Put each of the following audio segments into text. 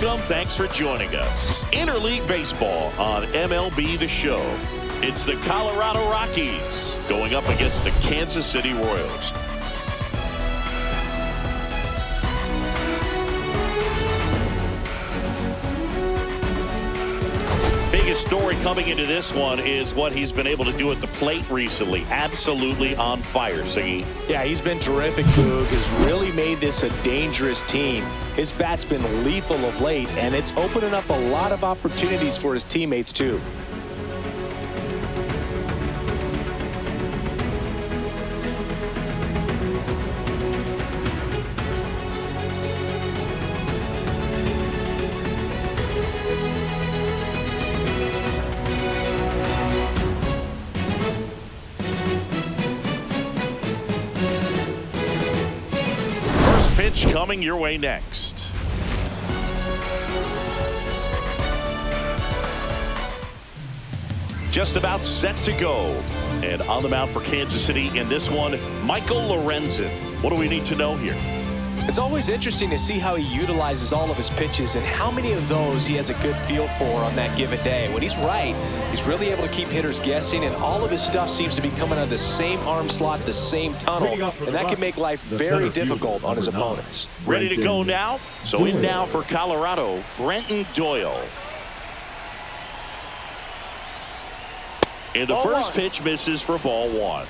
Welcome. Thanks for joining us. Interleague Baseball on MLB The Show. It's the Colorado Rockies going up against the Kansas City Royals. Biggest story coming into this one is what he's been able to do at the plate recently. Absolutely on fire, Siggy. Yeah, he's been terrific, Boog. Has really made this a dangerous team. His bat's been lethal of late, and it's opening up a lot of opportunities for his teammates, too. Pitch coming your way next. Just about set to go. And on the mound for Kansas City in this one, Michael Lorenzen. What do we need to know here? It's always interesting to see how he utilizes all of his pitches and how many of those he has a good feel for on that given day. When he's right, he's really able to keep hitters guessing, and all of his stuff seems to be coming out of the same arm slot, the same tunnel, and that can make life very difficult on his opponents. Ready to go now? So in now for Colorado, Brenton Doyle. And the first pitch misses for ball one.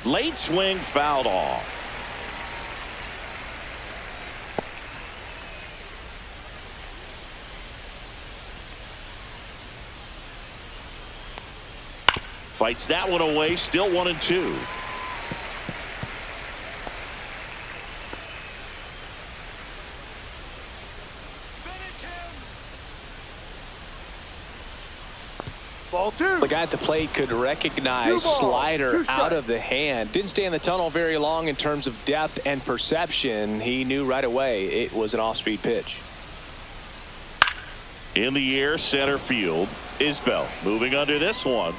Late swing fouled off. Fights that one away, still 1-2. The guy at the plate could recognize slider out of the hand. Didn't stay in the tunnel very long in terms of depth and perception. He knew right away it was an off-speed pitch. In the air, center field. Isbell moving under this one.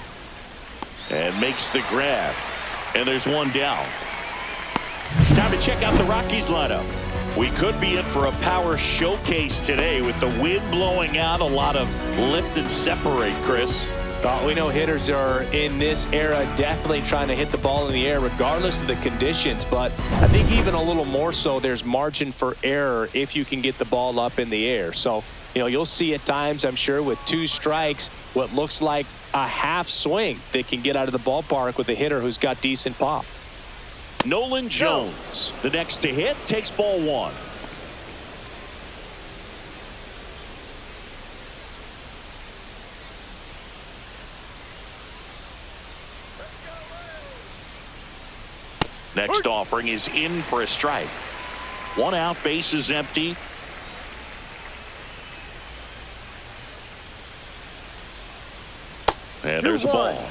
And makes the grab. And there's one down. Time to check out the Rockies lineup. We could be in for a power showcase today with the wind blowing out, a lot of lift and separate, Chris. We know hitters are in this era definitely trying to hit the ball in the air regardless of the conditions, but I think even a little more so there's margin for error if you can get the ball up in the air. So, you'll see at times, I'm sure, with two strikes, what looks like a half swing that can get out of the ballpark with a hitter who's got decent pop. Nolan Jones, the next to hit, takes ball one. Next offering is in for a strike. One out, base is empty. And there's a ball.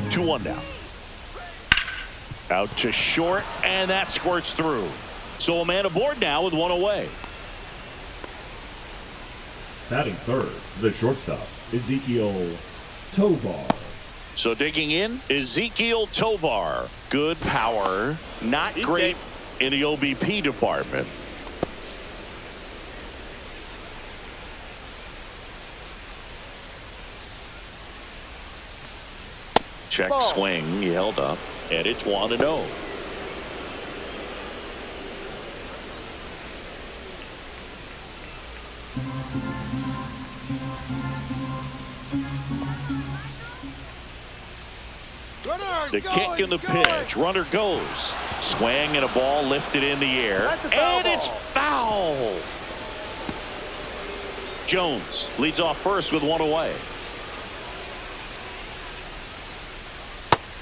Two one now. Out to short, and that squirts through. So a man aboard now with one away. Batting third, the shortstop, Ezekiel Tovar. So digging in, Ezekiel Tovar. Good power, not great in the OBP department. Check swing, he held up, and it's 1-0. The kick and the pitch. Runner goes. Swing and a ball lifted in the air. And it's foul. Jones leads off first with one away.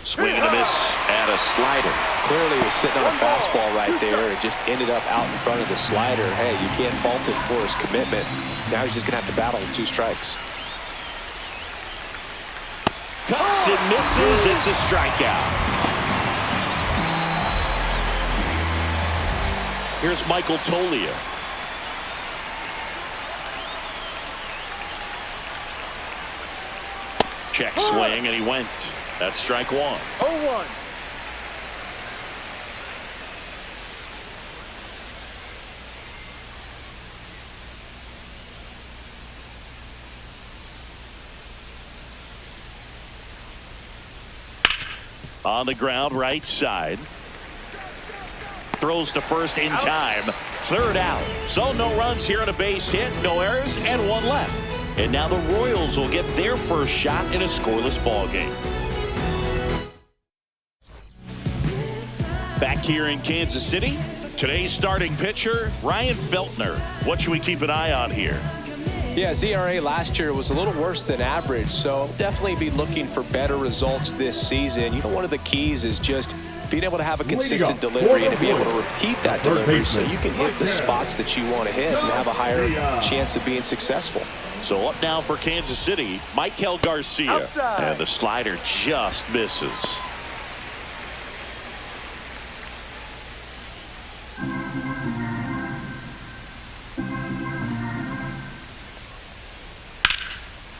Swing and a miss at a slider. Clearly he was sitting on a fastball right there and just ended up out in front of the slider. Hey, you can't fault him for his commitment. Now he's just going to have to battle with 2 strikes. Cuts and misses. It's a strikeout. Here's Michael Toglia. Check swing, and he went. That's strike 1. 0-1. On the ground, right side. Throws to first in time. 3rd out. So no runs here on a base hit, no errors, and 1 left. And now the Royals will get their first shot in a scoreless ball game. Back here in Kansas City, today's starting pitcher, Ryan Feltner. What should we keep an eye on here? Yeah, his ERA last year was a little worse than average, so definitely be looking for better results this season. You know, one of the keys is just being able to have a consistent delivery and to be able to repeat that delivery so you can hit the spots that you want to hit and have a higher chance of being successful. So up now for Kansas City, Maikel Garcia. Outside. And the slider just misses.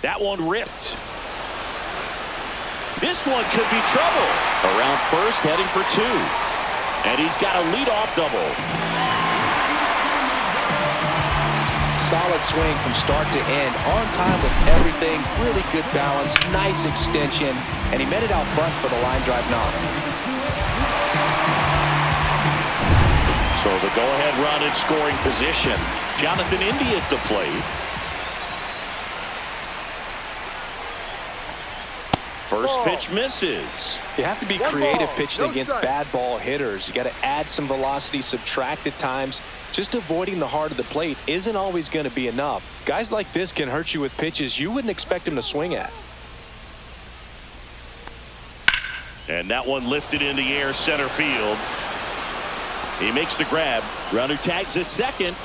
That one ripped. This one could be trouble. Around first, heading for 2. And he's got a leadoff double. Solid swing from start to end. On time with everything. Really good balance. Nice extension. And he met it out front for the line drive knock. So the go-ahead run in scoring position. Jonathan India at the plate. First pitch misses. You have to be creative pitching against bad ball hitters. You got to add some velocity, subtract at times. Just avoiding the heart of the plate isn't always going to be enough. Guys like this can hurt you with pitches you wouldn't expect him to swing at. And that one lifted in the air, center field. He makes the grab. Runner tags at second.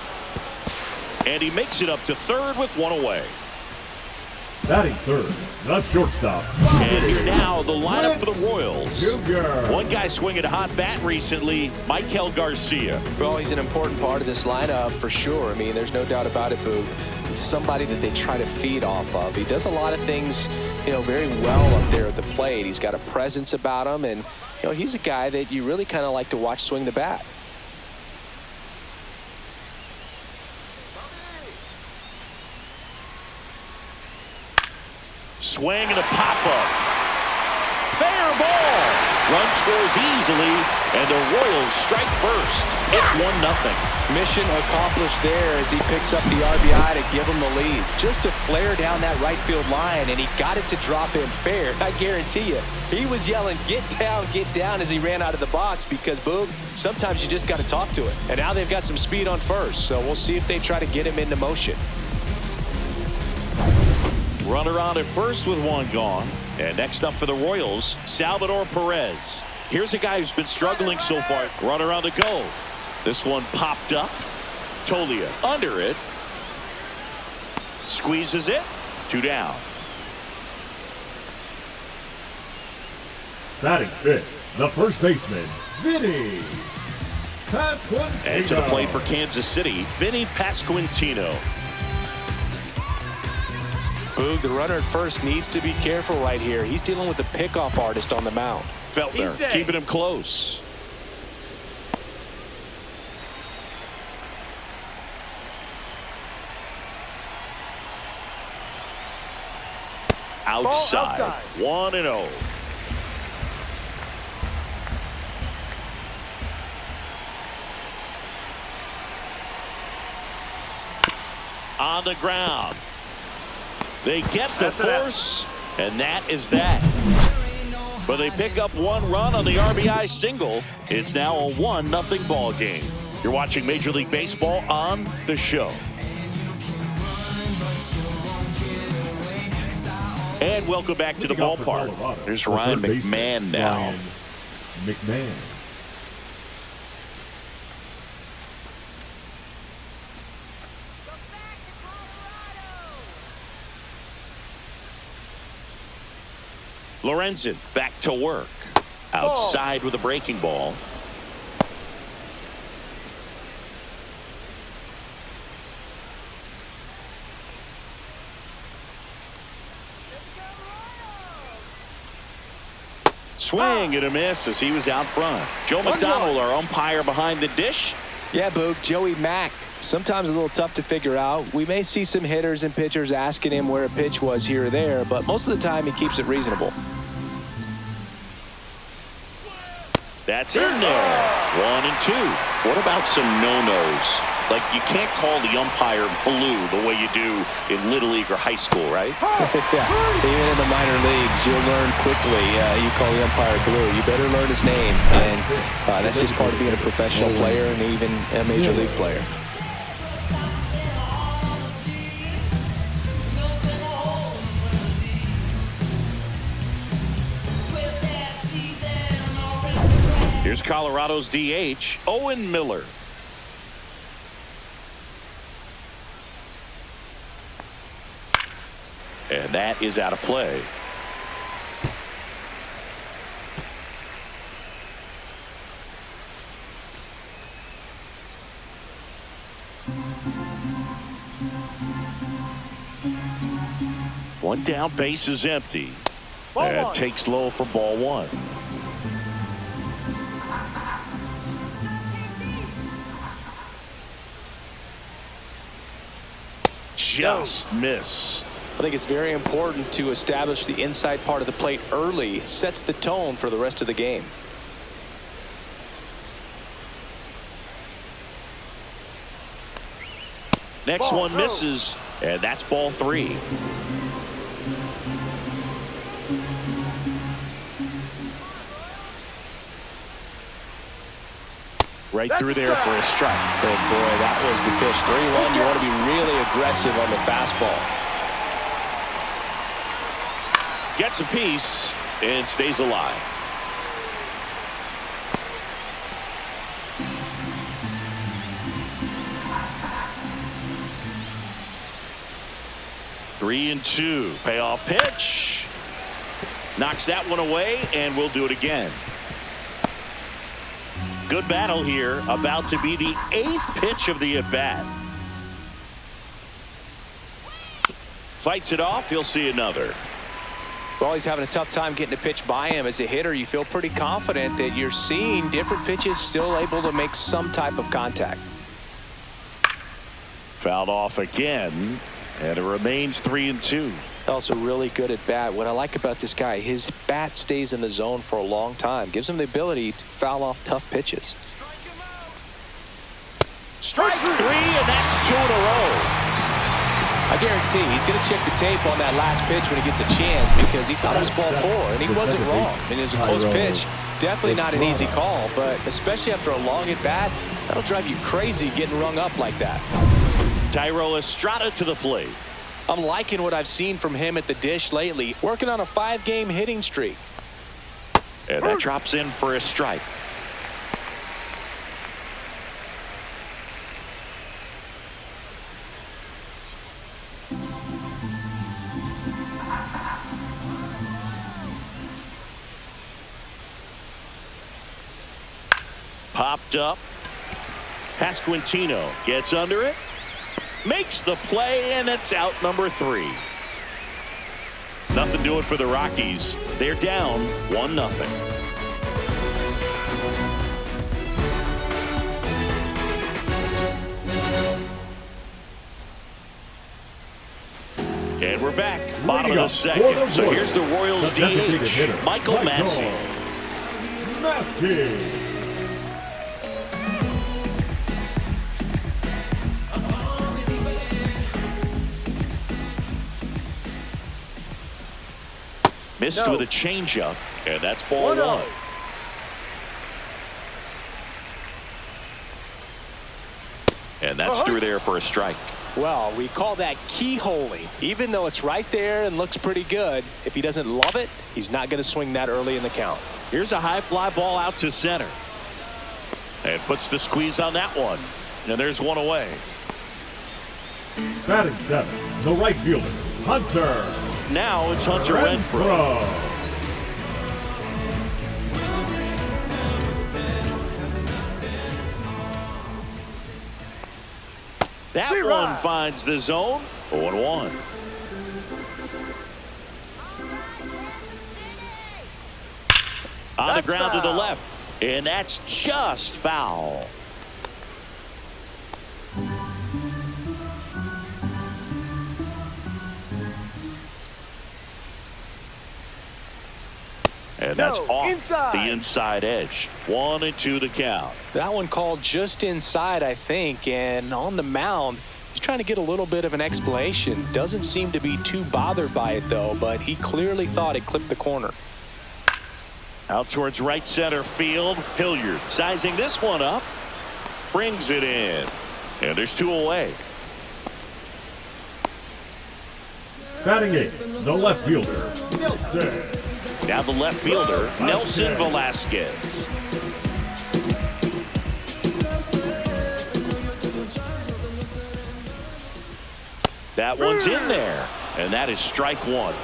And he makes it up to 3rd with 1 away. Batting 3rd, the shortstop. And here now, the lineup for the Royals. One guy swinging a hot bat recently, Maikel Garcia. Well, he's an important part of this lineup for sure. I mean, there's no doubt about it, Boog. It's somebody that they try to feed off of. He does a lot of things, you know, very well up there at the plate. He's got a presence about him, and, you know, he's a guy that you really kind of like to watch swing the bat. Swing and a pop-up. Fair ball. Run scores easily, and the Royals strike first. It's 1-0. Mission accomplished there as he picks up the RBI to give him the lead. Just a flare down that right field line, and he got it to drop in fair. I guarantee you, he was yelling, get down, as he ran out of the box because, boom, sometimes you just got to talk to it. And now they've got some speed on first, so we'll see if they try to get him into motion. Runner on at first with 1 gone. And next up for the Royals, Salvador Perez. Here's a guy who's been struggling so far. Runner on the go. This one popped up. Toglia under it. Squeezes it. 2 down. Batting 5th, the first baseman, Vinny Pasquantino. And to the plate for Kansas City, Vinny Pasquantino. Boog, the runner at first needs to be careful right here. He's dealing with a pickoff artist on the mound. Feltner keeping him close. Outside. 1-0. On the ground. They get the force, and that is that. But they pick up 1 run on the RBI single. It's now a 1-0 ball game. You're watching Major League Baseball on The Show. And welcome back to the ballpark. There's Ryan McMahon now. Ryan McMahon. Lorenzen back to work. Outside with a breaking ball. Swing and a miss as he was out front. Joe McDonald, our umpire behind the dish. Yeah, Boog, Joey Mack. Sometimes a little tough to figure out. We may see some hitters and pitchers asking him where a pitch was here or there, but most of the time he keeps it reasonable. That's in there. 1-2. What about some no-nos? Like, you can't call the umpire blue the way you do in Little League or high school, right? Yeah. Even in the minor leagues, you'll learn quickly. You call the umpire blue. You better learn his name. And that's just part of being a professional player and even a major league player. Here's Colorado's DH, Owen Miller. And that is out of play. One down, base is empty. And takes low for ball one. Just missed. I think it's very important to establish the inside part of the plate early. It sets the tone for the rest of the game. Next one misses, and that's ball three. Right through there for a strike. Oh boy, that was the pitch. 3-1. You want to be really aggressive on the fastball. Gets a piece and stays alive. Three and two. Payoff pitch. Knocks that one away, and we'll do it again. Good battle here. About to be the 8th pitch of the at-bat. Fights it off. He'll see another. Well, he's having a tough time getting a pitch by him. As a hitter, you feel pretty confident that you're seeing different pitches still able to make some type of contact. Fouled off again, and it remains 3-2. Also really good at bat. What I like about this guy, his bat stays in the zone for a long time. Gives him the ability to foul off tough pitches. Strike three, and that's 2 in a row. I guarantee he's going to check the tape on that last pitch when he gets a chance, because he thought it was ball 4, and he wasn't wrong. I mean, it was a close pitch. Definitely not an easy call, but especially after a long at bat, that'll drive you crazy getting rung up like that. Thairo Estrada to the plate. I'm liking what I've seen from him at the dish lately, working on a 5-game hitting streak. And that drops in for a strike. Popped up. Pasquantino gets under it. Makes the play, and it's out number 3. Nothing doing for the Rockies. They're down 1-0. And we're back. Bottom of the second. So here's the Royals DH, Michael Massey. Missed with a changeup, and that's ball 1. And that's through there for a strike. Well, we call that keyholing. Even though it's right there and looks pretty good, if he doesn't love it, he's not going to swing that early in the count. Here's a high fly ball out to center. And puts the squeeze on that one. And there's one away. Batting 7, the right fielder, Hunter. Now it's Hunter Renfroe. That one finds the zone. 0-1. On the ground to the left. And that's just foul. And that's off the inside edge. 1-2 to count. That one called just inside, I think. And on the mound, he's trying to get a little bit of an explanation. Doesn't seem to be too bothered by it, though. But he clearly thought it clipped the corner. Out towards right center field. Hilliard sizing this one up. Brings it in. And there's 2 away. Batting 8, the left fielder, Nelson. Now the left fielder, Nelson Velasquez. That one's in there. And that is strike 1.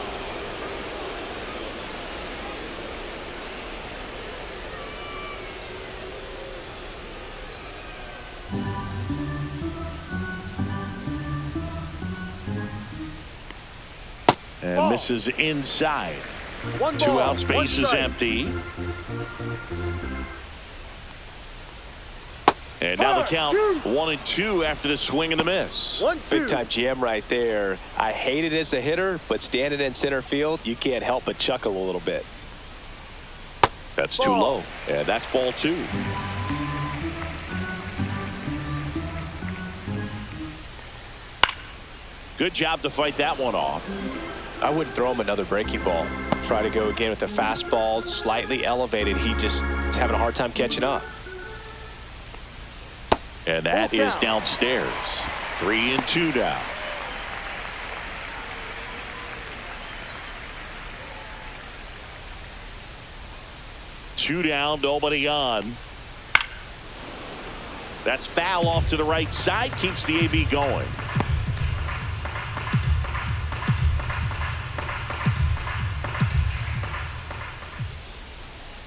And misses inside. 2 outs, base is empty. And now the count 1-2 after the swing and the miss. Big time jam right there. I hate it as a hitter, but standing in center field, you can't help but chuckle a little bit. That's too low. And that's ball 2. Good job to fight that one off. I wouldn't throw him another breaking ball. Try to go again with the fastball, slightly elevated. He just is having a hard time catching up. And that is downstairs. 3-2 now. Two down, nobody on. That's foul off to the right side. Keeps the AB going.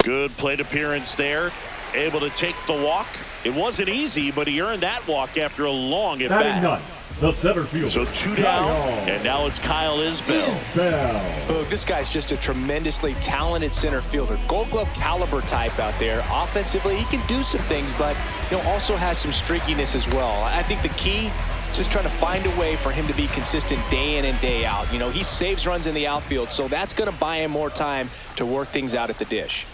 Good plate appearance there. Able to take the walk. It wasn't easy, but he earned that walk after a long at bat. The center fielder. So 2 down, and now it's Kyle Isbell. Oh, this guy's just a tremendously talented center fielder. Gold Glove caliber type out there. Offensively, he can do some things, but also has some streakiness as well. I think the key is just trying to find a way for him to be consistent day in and day out. He saves runs in the outfield, so that's going to buy him more time to work things out at the dish.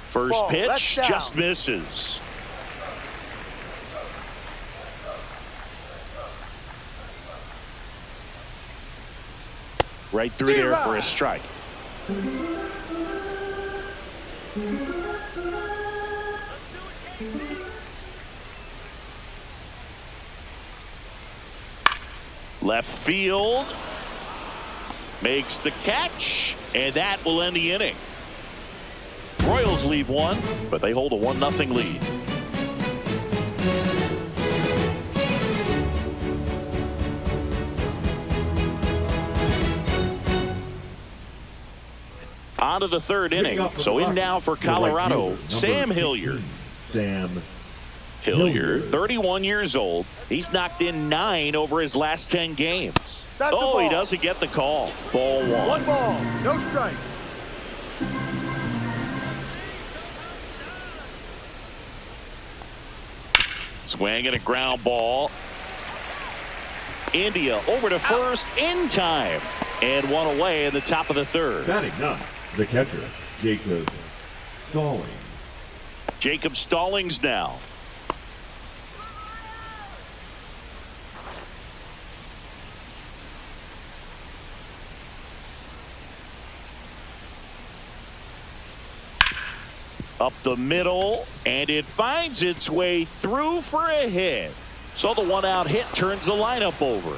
First pitch just misses. Right through there for a strike. Left field. Makes the catch. And that will end the inning. Royals leave 1, but they hold a 1-0 lead. On to the 3rd inning. So in now for Colorado, Sam Hilliard. Sam Hilliard, 31 years old. He's knocked in 9 over his last 10 games. He doesn't get the call. Ball 1. 1 ball, no strike. Swing and a ground ball. India over to first in time. And 1 away in the top of the 3rd. Batting 9, the catcher, Jacob Stallings. Jacob Stallings now. Up the middle, and it finds its way through for a hit. So the one-out hit turns the lineup over.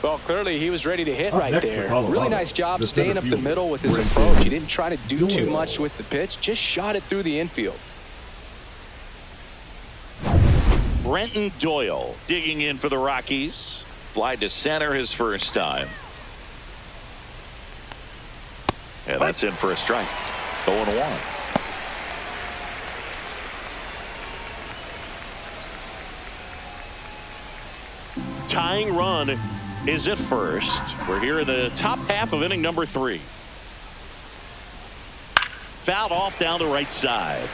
Well, clearly he was ready to hit Up right next there. for Colorado, Really nice job the staying center up the fielder, middle with his Brenton approach. He didn't try to do too Doyle. much with the pitch, just shot it through the infield. Brenton Doyle digging in for the Rockies. Fly to center his first time. And that's in for a strike. 0-1. Tying run is at first. We're here in the top half of inning number 3. Fouled off down the right side.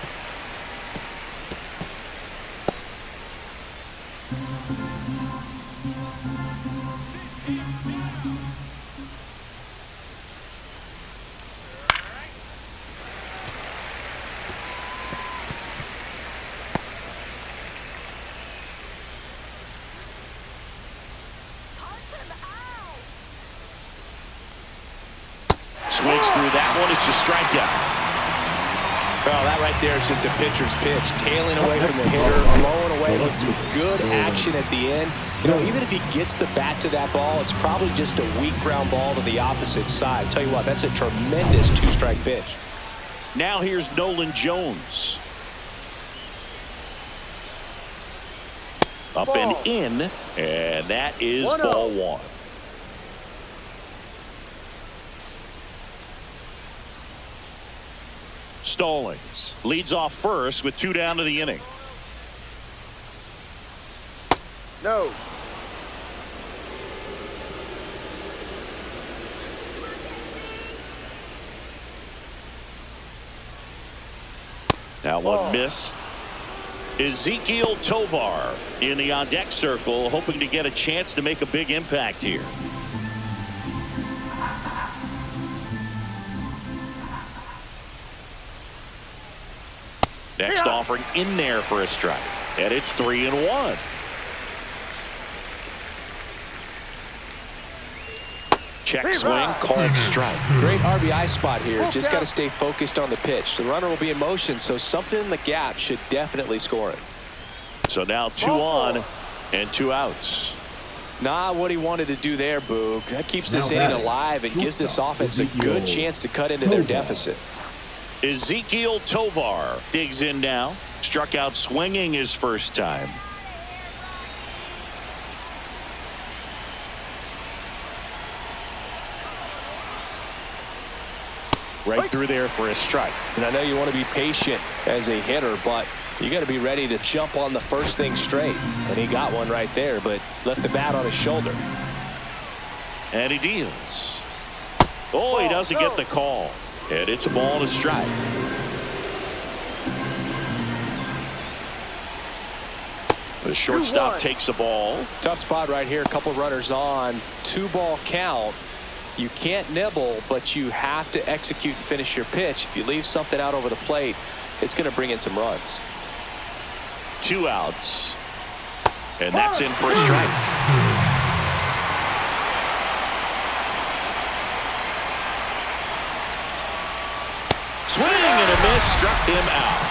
Swings through that one. It's a strikeout. Well, that right there is just a pitcher's pitch. Tailing away from the hitter, blowing away with some good action at the end. You know, even if he gets the bat to that ball, it's probably just a weak ground ball to the opposite side. Tell you what, that's a tremendous 2-strike pitch. Now here's Nolan Jones. Up and in, and that is ball 1. Stallings leads off first with 2 down to the inning. No. That one missed. Ezekiel Tovar in the on-deck circle, hoping to get a chance to make a big impact here. Next offering in there for a strike. And it's 3-1. Check swing, called strike. Great RBI spot here. Just got to stay focused on the pitch. The runner will be in motion, so something in the gap should definitely score it. So now 2 on and 2 outs. Not what he wanted to do there, Boog. That keeps this inning alive and gives this offense a good chance to cut into their deficit. Ezekiel Tovar digs in now. Struck out swinging his first time. Right through there for a strike. And I know you want to be patient as a hitter, but you got to be ready to jump on the first thing straight. And he got one right there, but left the bat on his shoulder. And he deals. Oh, he doesn't get the call. And it's a ball and a strike. The shortstop takes the ball. Tough spot right here. A couple runners on. 2-ball count. You can't nibble, but you have to execute and finish your pitch. If you leave something out over the plate, it's going to bring in some runs. 2 outs. And that's in for a strike. Swing and a miss, struck him out.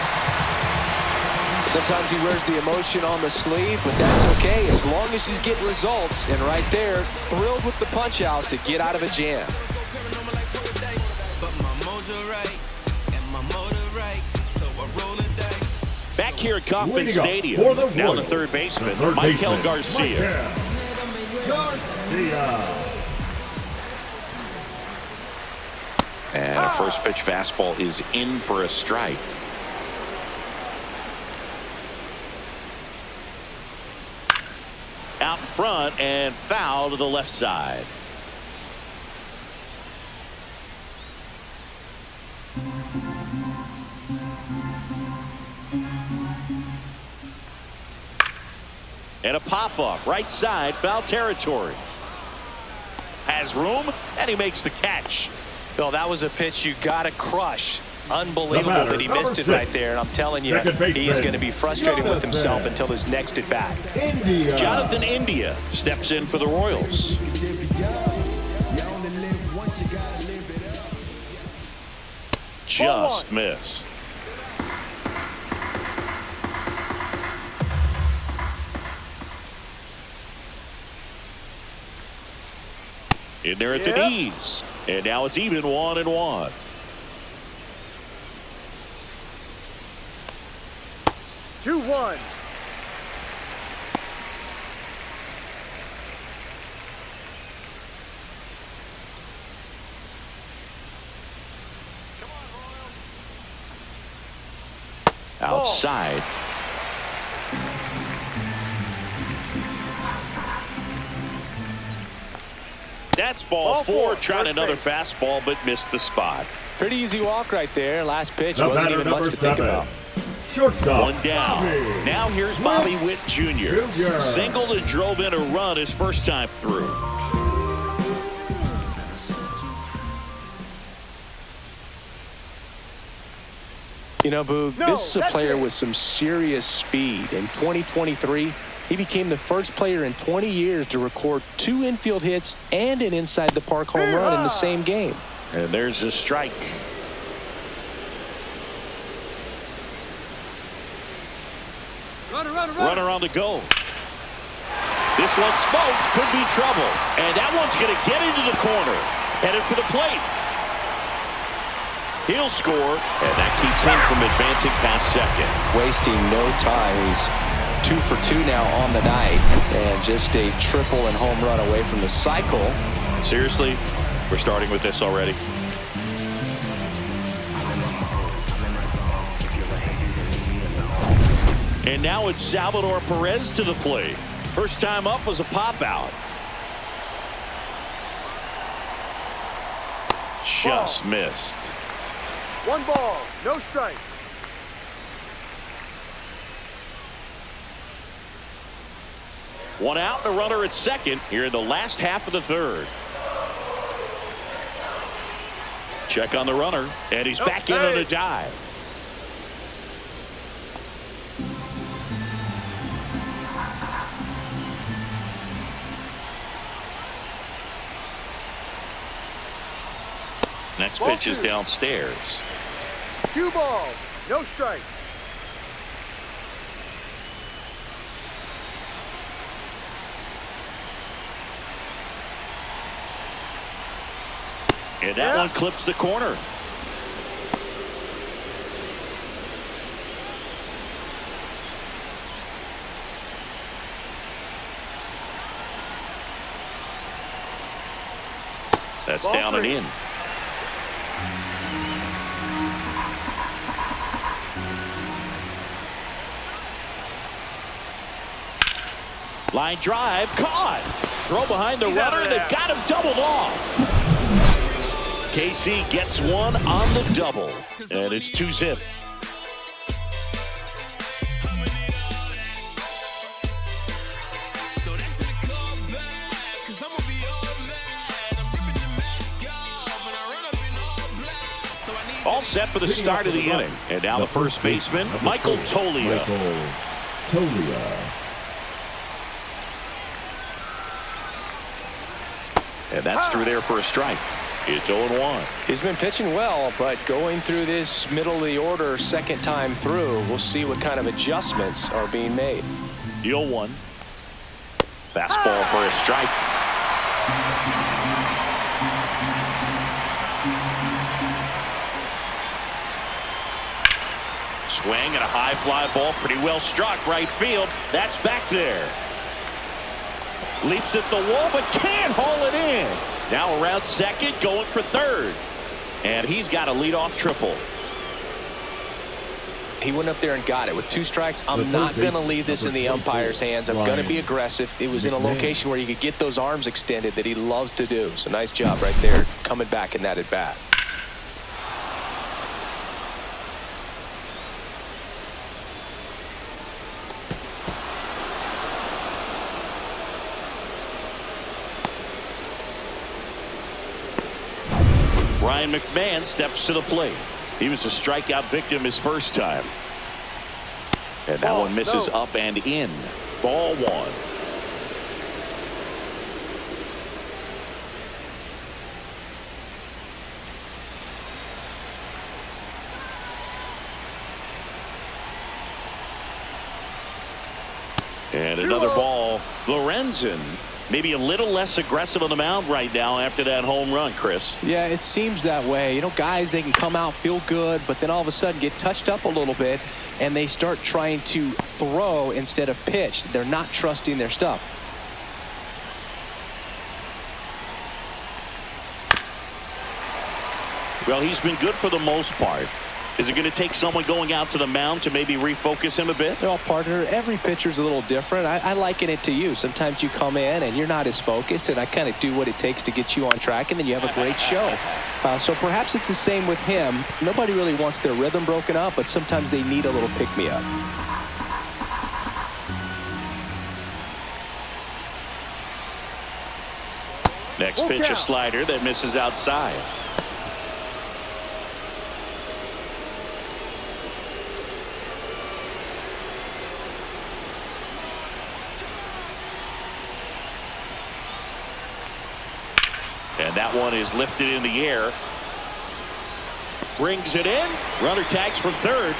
Sometimes he wears the emotion on the sleeve, but that's okay as long as he's getting results. And right there, thrilled with the punch out to get out of a jam. Back here at Kauffman Stadium, down the third baseman, Michael Garcia. And a first pitch fastball is in for a strike. Out in front and foul to the left side. And a pop-up right side, foul territory. Has room, and he makes the catch. Well, that was a pitch you got to crush. Unbelievable that he missed it right there. And I'm telling you, he is going to be frustrated with himself until his next at bat. Jonathan India steps in for the Royals. Just missed. In there at the knees. And now it's even 1-1. Two, one. Outside. That's ball four. Trying another fastball, but missed the spot. Pretty easy walk right there. Last pitch The wasn't batter, even much to think about. Shortstop. One down. Now here's Bobby Witt Jr. Singled and drove in a run his first time through. You know, Boog, this is a player with some serious speed. In 2023, he became the first player in 20 years to record 2 infield hits and an inside-the-park home run in the same game. And there's a strike. Runner on the go. This one smoked. Could be trouble. And that one's going to get into the corner. Headed for the plate. He'll score, and that keeps him from advancing past second. Wasting no time. He's 2 for 2 now on the night, and just a triple and home run away from the cycle. Seriously, we're starting with this already. And now it's Salvador Perez to the plate. First time up was a pop out. Just missed. 1 ball, no strike. One out and a runner at second here in the last half of the third. Check on the runner, and he's back in on a dive. Next pitch is downstairs. 2 balls, no strike. And that one clips the corner. That's down and in. Line drive, caught. Throw behind the runner, they've got him doubled off. KC gets one on the double, and it's 2-zip. All set for the start of the inning. And now the first baseman, Michael Toglia. And that's through there for a strike. It's 0-1. He's been pitching well, but going through this middle of the order second time through, we'll see what kind of adjustments are being made. 0-1. Fastball for a strike. Swing and a high fly ball, pretty well struck right field. That's back there. Leaps at the wall, but can't haul it in. Now around second, going for third. And he's got a leadoff triple. He went up there and got it with 2 strikes. I'm not going to leave this in the umpire's hands. I'm going to be aggressive. It was in a location where you could get those arms extended that he loves to do. So nice job right there coming back in that at bat. Ryan McMahon steps to the plate. He was a strikeout victim his first time. And that one misses up and in. Ball 1. And another ball. Lorenzen maybe a little less aggressive on the mound right now after that home run, Chris. Yeah, it seems that way. You know, guys, they can come out, feel good, but then all of a sudden get touched up a little bit, and they start trying to throw instead of pitch. They're not trusting their stuff. Well, he's been good for the most part. Is it going to take someone going out to the mound to maybe refocus him a bit? Well, partner, every pitcher's a little different. I liken it to you. Sometimes you come in and you're not as focused, and I kind of do what it takes to get you on track, and then you have a great show. So perhaps it's the same with him. Nobody really wants their rhythm broken up, but sometimes they need a little pick-me-up. Next pitch, a slider that misses outside. And that one is lifted in the air. Brings it in. Runner tags from third.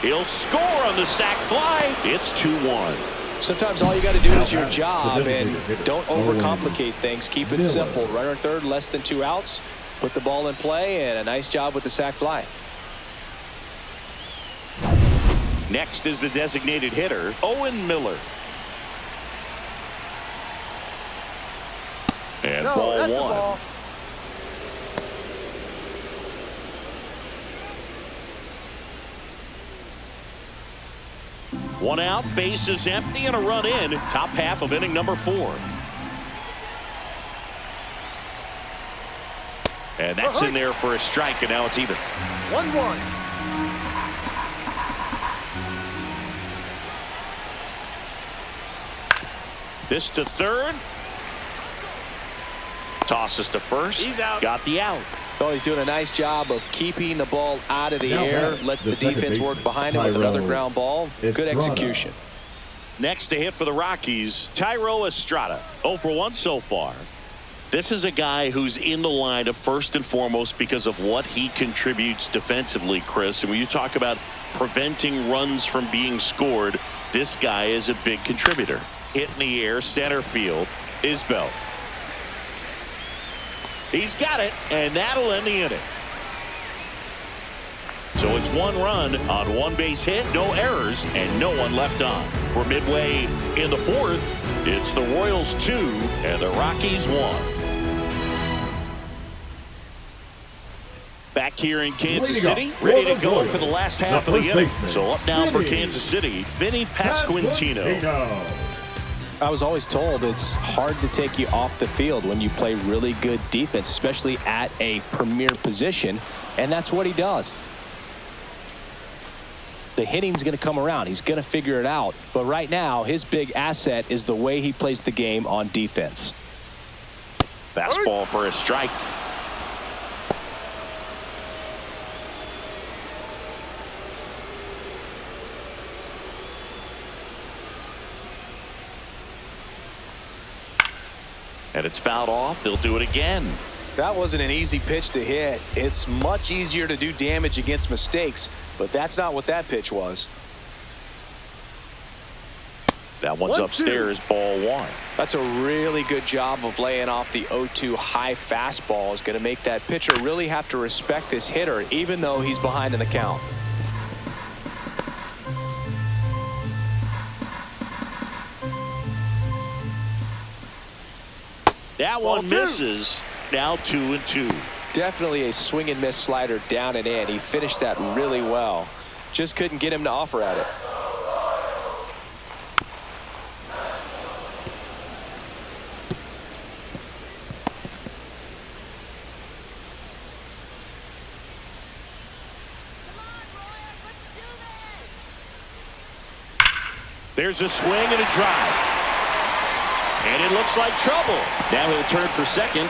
He'll score on the sac fly. It's 2-1. Sometimes all you got to do is your job, and don't overcomplicate things. Keep it simple. Runner at third, less than 2 outs. Put the ball in play, and a nice job with the sac fly. Next is the designated hitter, Owen Miller. And ball one. Ball. One out, bases empty, and a run in. Top half of inning number 4. And that's in there for a strike, and now it's even. 1-1. This to third. Tosses to first. He's out. Got the out. Oh, he's doing a nice job of keeping the ball out of the air. Lets the defense work behind him with another ground ball. Good execution. Next to hit for the Rockies, Thairo Estrada. 0 for 1 so far. This is a guy who's in the lineup first and foremost because of what he contributes defensively, Chris. And when you talk about preventing runs from being scored, this guy is a big contributor. Hit in the air, center field, Isbell. He's got it, and that'll end the inning. So it's 1 run on 1 base hit, no errors, and no one left on. We're midway in the 4th. It's the Royals 2 and the Rockies 1. Back here in Kansas City, ready to go for the last half of the inning. So up now for Kansas City, Vinny Pasquantino. I was always told it's hard to take you off the field when you play really good defense, especially at a premier position, and that's what he does. The hitting's going to come around. He's going to figure it out. But right now, his big asset is the way he plays the game on defense. Fastball for a strike. And it's fouled off. They'll do it again. That wasn't an easy pitch to hit. It's much easier to do damage against mistakes, but that's not what that pitch was. That one's upstairs, ball 1. That's a really good job of laying off the 0-2 high fastball. Is going to make that pitcher really have to respect this hitter, even though he's behind in the count. That one misses. Now 2-2. Definitely a swing and miss slider down and in. He finished that really well. Just couldn't get him to offer at it. There's a swing and a drive. And it looks like trouble. Now he'll turn for second.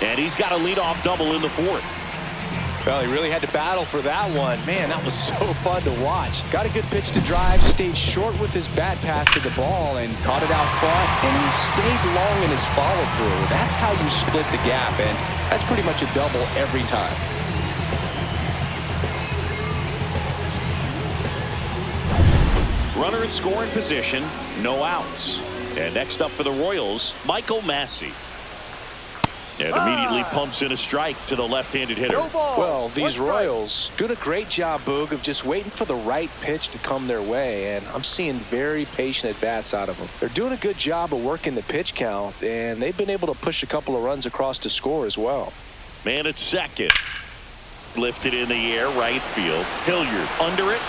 And he's got a leadoff double in the 4th. Well, he really had to battle for that one. Man, that was so fun to watch. Got a good pitch to drive, stayed short with his bat path to the ball, and caught it out front. And he stayed long in his follow-through. That's how you split the gap, and that's pretty much a double every time. runner in scoring position, no outs. And next up for the Royals, Michael Massey. And immediately pumps in a strike to the left-handed hitter. Well, these Royals doing a great job, Boog, of just waiting for the right pitch to come their way, and I'm seeing very patient at-bats out of them. They're doing a good job of working the pitch count, and they've been able to push a couple of runs across to score as well. Man at second. Lifted in the air, right field. Hilliard under it.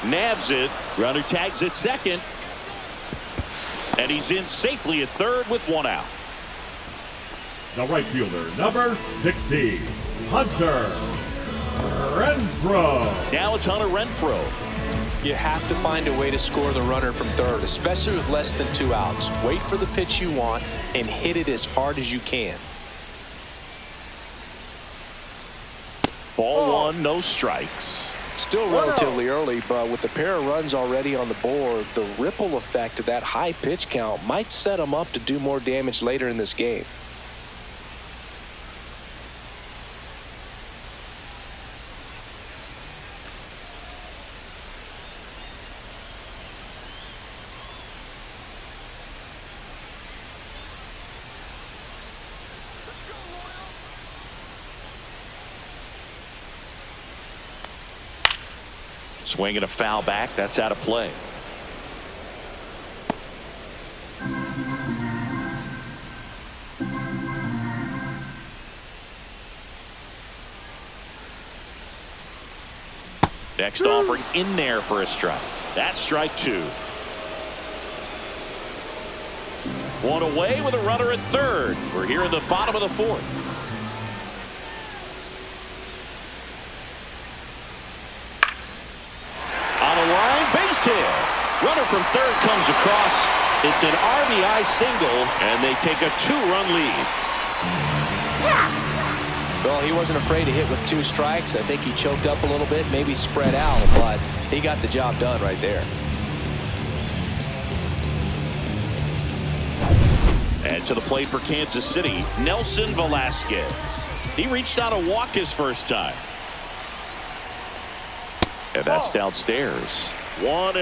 Nabs it. Runner tags at second. And he's in safely at third with one out. The right fielder, number 60, Hunter Renfroe. Now it's Hunter Renfroe. You have to find a way to score the runner from third, especially with less than 2 outs. Wait for the pitch you want and hit it as hard as you can. Ball one, no strikes. Still relatively early, but with the pair of runs already on the board, the ripple effect of that high pitch count might set them up to do more damage later in this game. Swinging a foul back. That's out of play. Next offering in there for a strike. That's strike two. One away with a runner at third. We're here in the bottom of the fourth. Base hit. Runner from third comes across. It's an RBI single, and they take a 2-run lead. Well, he wasn't afraid to hit with 2 strikes. I think he choked up a little bit, maybe spread out, but he got the job done right there. And to the plate for Kansas City, Nelson Velasquez. He reached out a walk his first time. And that's downstairs. 1-0.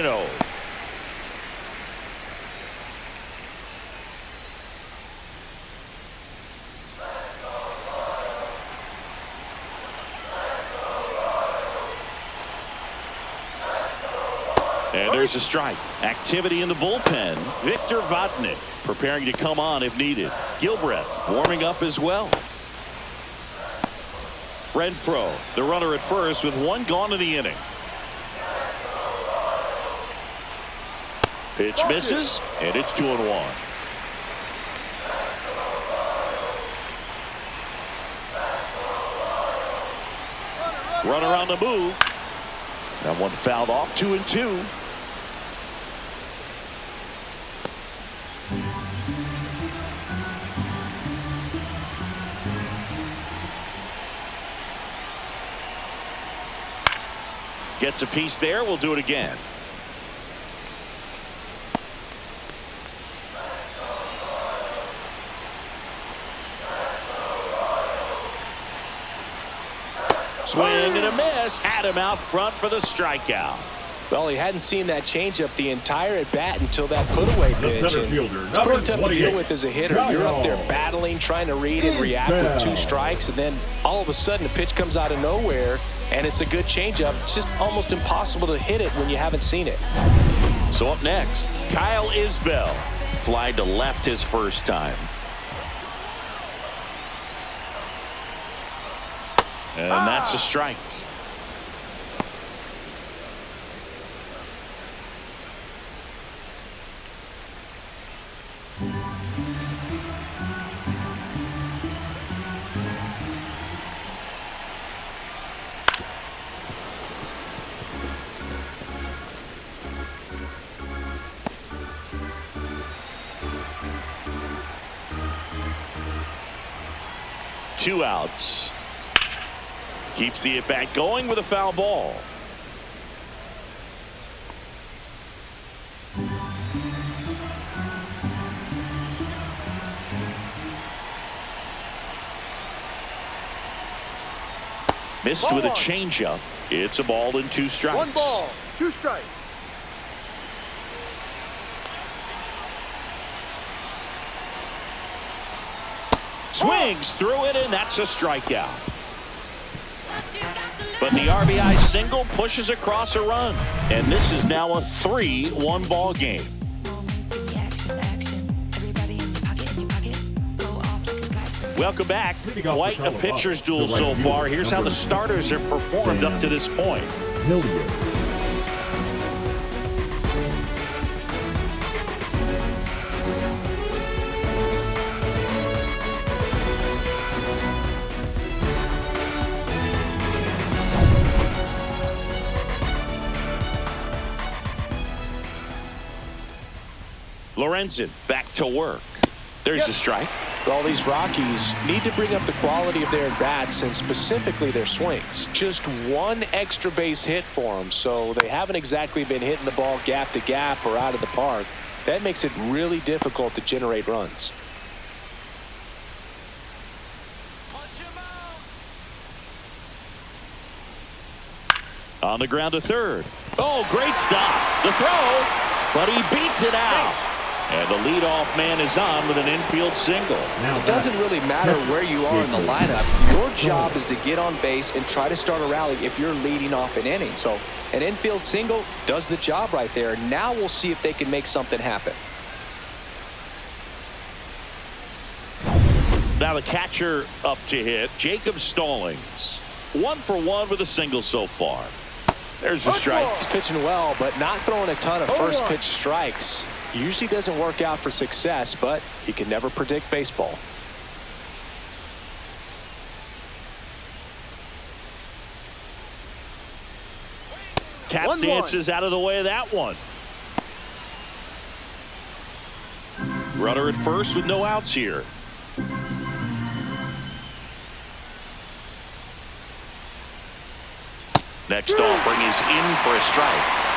And there's a strike. Activity in the bullpen. Victor Vodnik preparing to come on if needed. Gilbreth warming up as well. Renfroe, the runner at first with 1 gone in the inning. Pitch misses, and it's 2-1. Runner on the move. That one fouled off. 2-2. Gets a piece there. We'll do it again. Swing and a miss. Had him out front for the strikeout. Well, he hadn't seen that changeup the entire at bat until that put-away pitch. It's pretty tough to deal with as a hitter. You're up there battling, trying to read and react with 2 strikes, and then all of a sudden the pitch comes out of nowhere, and it's a good changeup. It's just almost impossible to hit it when you haven't seen it. So up next, Kyle Isbell. Fly to left his first time. And that's a strike. Two outs. Keeps the at-bat going with a foul ball. Missed with a changeup. It's a ball and 2 strikes. 1 ball, 2 strikes. Swings through it, and that's a strikeout. But the RBI single pushes across a run. And this is now a 3-1 ball game. Welcome back. Quite a pitcher's duel so far. Here's how the starters have performed up to this point. Lorenzen back to work. There's the strike. All these Rockies need to bring up the quality of their at-bats and specifically their swings. Just one extra base hit for them, so they haven't exactly been hitting the ball gap to gap or out of the park. That makes it really difficult to generate runs. On the ground to third. Oh, great stop. The throw, but he beats it out. And the leadoff man is on with an infield single. It doesn't really matter where you are in the lineup. Your job is to get on base and try to start a rally if you're leading off an inning. So an infield single does the job right there. Now we'll see if they can make something happen. Now the catcher up to hit, Jacob Stallings. 1 for 1 with a single so far. There's the strike. He's pitching well, but not throwing a ton of first pitch strikes. Usually doesn't work out for success, but you can never predict baseball. Tap dances out of the way of that one. Runner at first with no outs here. Next offering is in for a strike.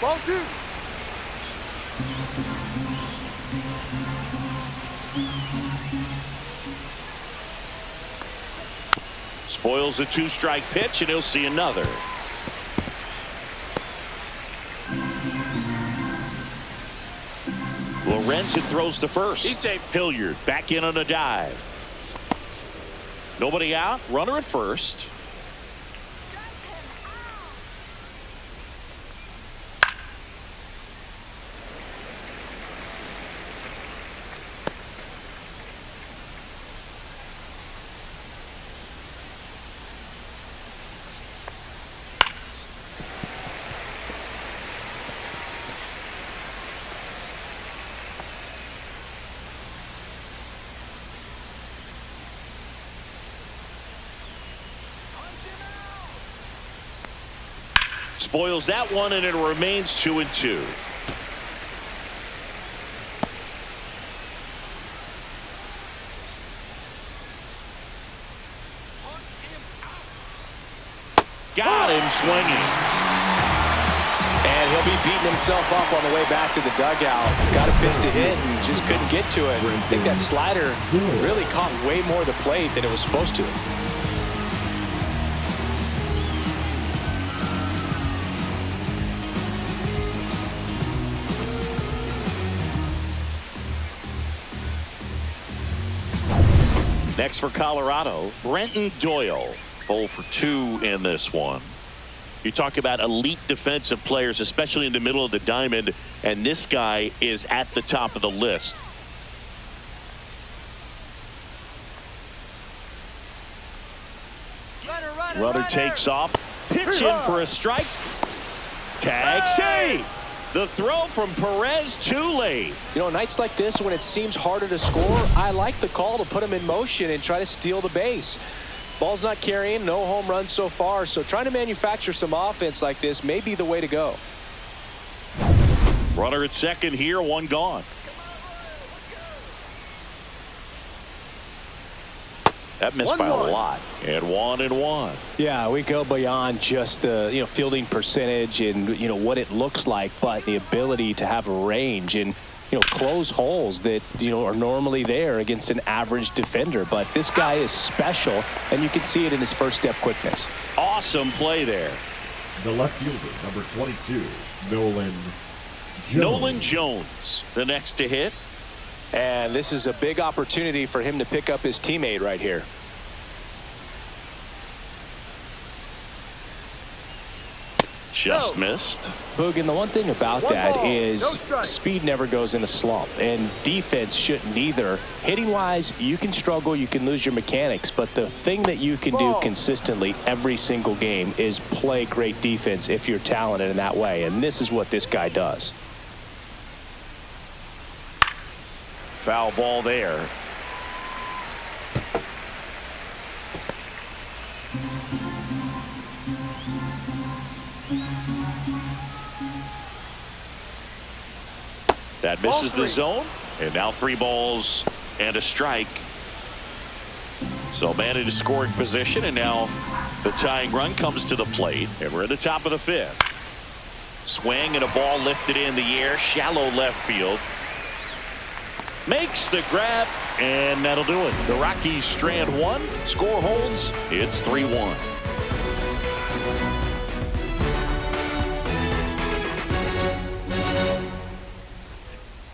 Ball 2. Spoils a 2-strike pitch, and he'll see another. Lorenzen throws to first. Hilliard back in on a dive. Nobody out. Runner at first. Spoils that one, and it remains 2-2. Got him swinging. And he'll be beating himself up on the way back to the dugout. Got a pitch to hit and just couldn't get to it. I think that slider really caught way more of the plate than it was supposed to. Next for Colorado, Brenton Doyle. 0 for 2 in this one. You talk about elite defensive players, especially in the middle of the diamond, and this guy is at the top of the list. Runner takes off. Pitch in for a strike. Tag save. The throw from Perez too late. You know, nights like this when it seems harder to score, I like the call to put him in motion and try to steal the base. Ball's not carrying, no home runs so far, so trying to manufacture some offense like this may be the way to go. Runner at second here, 1 gone. That missed by a lot. And 1-1. Yeah, we go beyond just the fielding percentage and what it looks like, but the ability to have a range. And close holes that, are normally there against an average defender. But this guy is special, and you can see it in his first step quickness. Awesome play there. The left fielder, number 22, Nolan Jones, the next to hit. And this is a big opportunity for him to pick up his teammate right here. Just missed. Boog, and the one thing about that is speed never goes in a slump, and defense shouldn't either. Hitting-wise, you can struggle, you can lose your mechanics, but the thing that you can do consistently every single game is play great defense if you're talented in that way, and this is what this guy does. Foul ball there. That misses the zone, and now 3 balls and a strike. So man in a scoring position, and now the tying run comes to the plate, and we're at the top of the 5th. Swing and a ball lifted in the air, shallow left field. Makes the grab, and that'll do it. The Rockies strand 1, score holds, it's 3-1.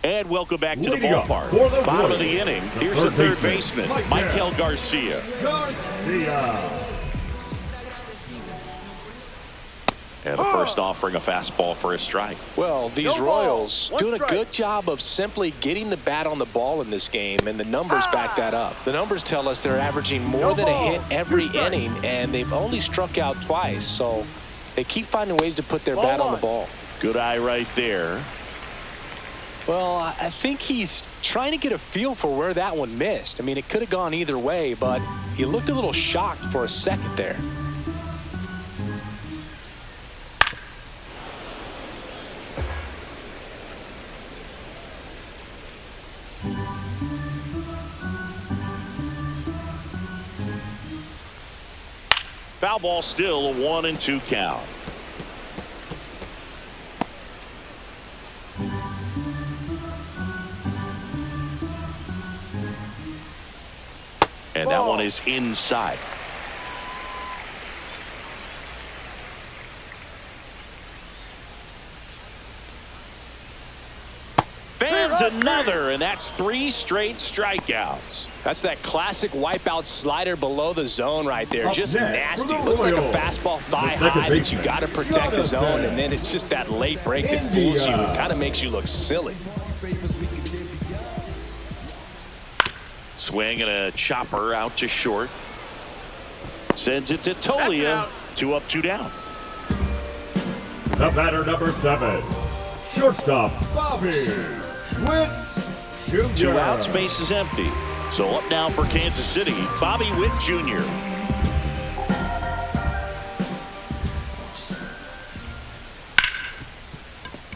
And welcome back to the ballpark. Bottom of the inning. Here's the third baseman, Michael Garcia. And the first offering a fastball for a strike. Well, these Royals doing a good job of simply getting the bat on the ball in this game, and the numbers back that up. The numbers tell us they're averaging more than a hit every inning, and they've only struck out twice. So they keep finding ways to put their bat on the ball. Good eye right there. Well, I think he's trying to get a feel for where that one missed. I mean, it could have gone either way, but he looked a little shocked for a second there. Foul ball, still a 1-2 count. And that one is inside. Fans another, and that's 3 straight strikeouts. That's that classic wipeout slider below the zone right there. Just nasty. Looks like a fastball thigh high, but you got to protect the zone, and then it's just that late break that fools you. It kind of makes you look silly. Swing and a chopper out to short. Sends it to Tolia. 2 up, 2 down. The batter, number 7, shortstop, Bobby Witt Jr. 2 outs, base is empty. So up now for Kansas City, Bobby Witt Jr.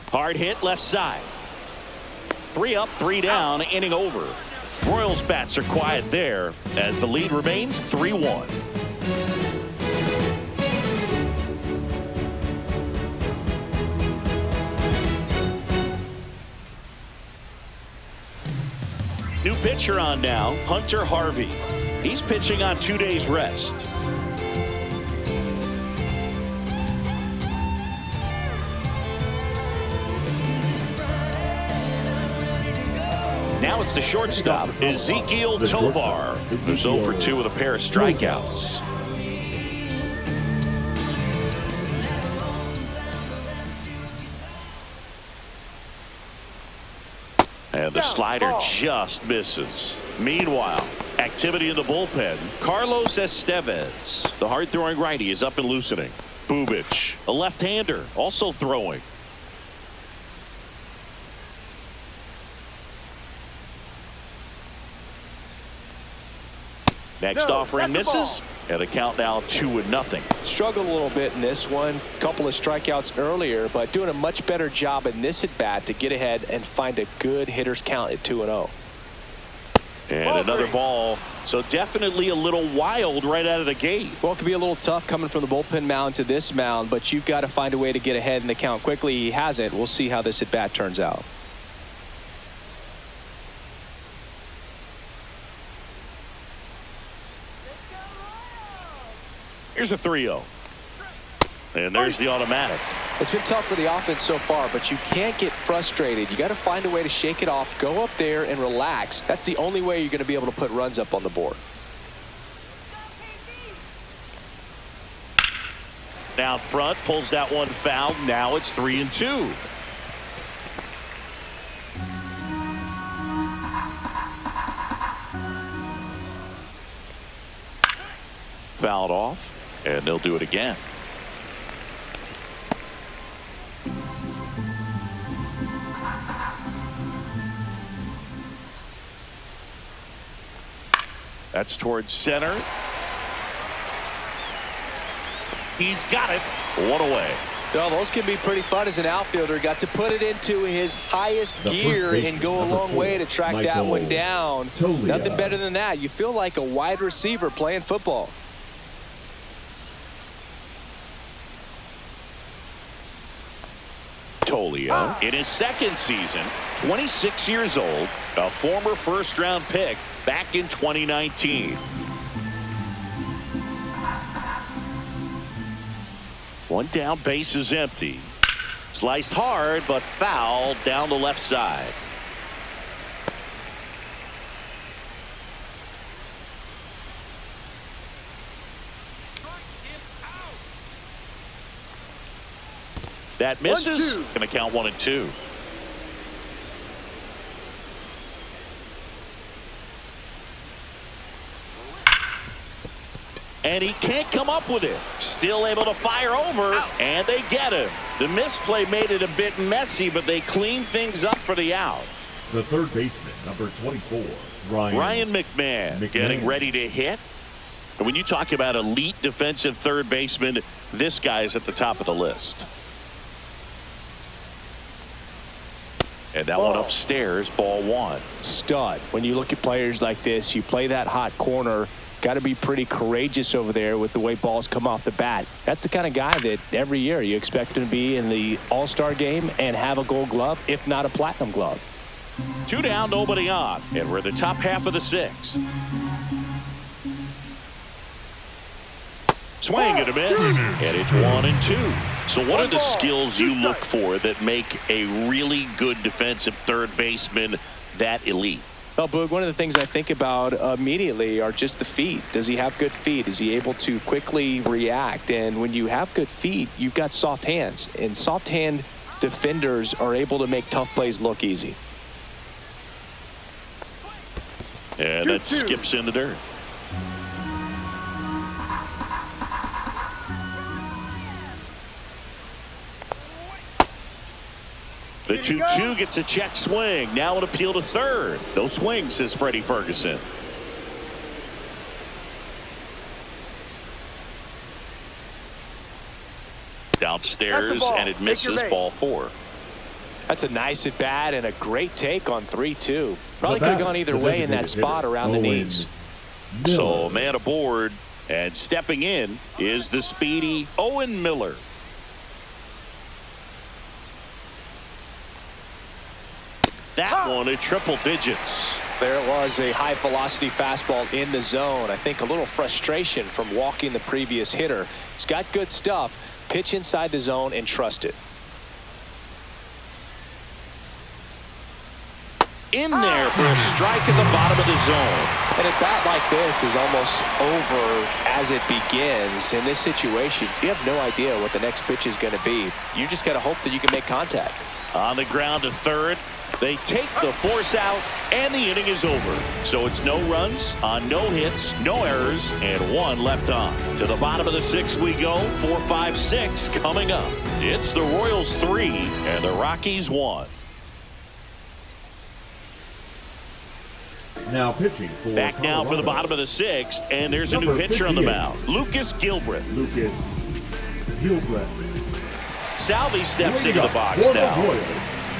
Hard hit left side. 3 up, 3 down, inning over. Royals bats are quiet there as the lead remains 3-1. New pitcher on now, Hunter Harvey. He's pitching on 2 days rest. Now it's the shortstop, Ezekiel Tovar, who's 0 for 2 with a pair of strikeouts. And the slider just misses. Meanwhile, activity in the bullpen. Carlos Estevez, the hard-throwing righty, is up and loosening. Bubic, a left-hander, also throwing. Next offering misses, and the count now 2-0. Struggled a little bit in this one. Couple of strikeouts earlier, but doing a much better job in this at-bat to get ahead and find a good hitter's count at 2-0. And another ball. So definitely a little wild right out of the gate. Well, it could be a little tough coming from the bullpen mound to this mound, but you've got to find a way to get ahead in the count quickly. He hasn't. We'll see how this at-bat turns out. Here's a 3-0. And there's the automatic. It's been tough for the offense so far, but you can't get frustrated. You got to find a way to shake it off, go up there and relax. That's the only way you're going to be able to put runs up on the board. Now front, pulls that one foul. Now it's 3-2. Fouled off, and they'll do it again. That's towards center. He's got it. One away. Well, those can be pretty fun as an outfielder. Got to put it into his highest gear and go a long way to track that one down. Nothing better than that. You feel like a wide receiver playing football. Tolia in his second season, 26 years old, a former first-round pick back in 2019. One down, base is empty. Sliced hard, but foul down the left side. That misses. Going to count 1-2. And he can't come up with it. Still able to fire over, and they get him. The misplay made it a bit messy, but they cleaned things up for the out. The third baseman, number 24, Ryan McMahon getting ready to hit. And when you talk about elite defensive third baseman, this guy is at the top of the list. And that one upstairs, ball one. Stud. When you look at players like this, you play that hot corner. Got to be pretty courageous over there with the way balls come off the bat. That's the kind of guy that every year you expect him to be in the All-Star game and have a Gold Glove, if not a Platinum Glove. 2 down, nobody on, and we're the top half of the 6th. Swing and a miss, and it's 1-2. So what are the skills you look for that make a really good defensive third baseman that elite? Well, Boog, one of the things I think about immediately are just the feet. Does he have good feet? Is he able to quickly react? And when you have good feet, you've got soft hands. And soft hand defenders are able to make tough plays look easy. And that skips in the dirt. The 2-2 gets a check swing. Now an appeal to third. No swing, says Freddie Ferguson. Downstairs, and it misses, ball 4. That's a nice at bat and a great take on 3-2. Probably could have gone either way in that spot around the knees. So man aboard, and stepping in is the speedy Owen Miller. That one at triple digits. There it was, a high velocity fastball in the zone. I think a little frustration from walking the previous hitter. He's got good stuff. Pitch inside the zone and trust it. In there for a strike at the bottom of the zone. And a bat like this is almost over as it begins. In this situation, you have no idea what the next pitch is going to be. You just got to hope that you can make contact. On the ground to third. They take the force out, and the inning is over. So it's no runs on no hits, no errors, and 1 left on. To the bottom of the 6th we go. 4, 5, 6 coming up. It's the Royals 3 and the Rockies 1. Now pitching for back now for the bottom of the 6th, and there's a new pitcher on the mound. Lucas Gilbreth. Salvi steps into the box now. Royals,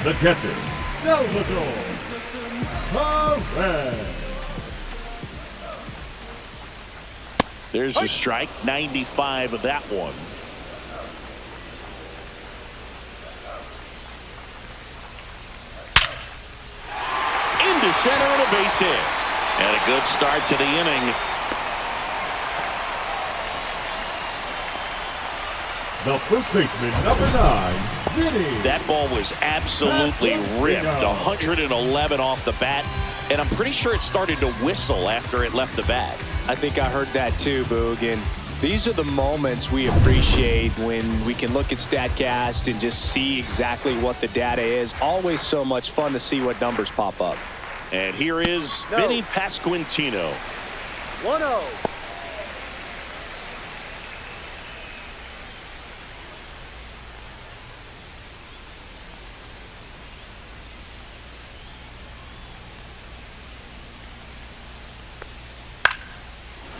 the catcher, Salvador Perez. There's a strike, 95 of that one. Into center and a base hit. And a good start to the inning. the first baseman, number 9, Vinny. That ball was absolutely ripped. 111 off the bat. And I'm pretty sure it started to whistle after it left the bat. I think I heard that too, Boog. And these are the moments we appreciate when we can look at StatCast and just see exactly what the data is. Always so much fun to see what numbers pop up. And here is Vinny Pasquantino. 1-0.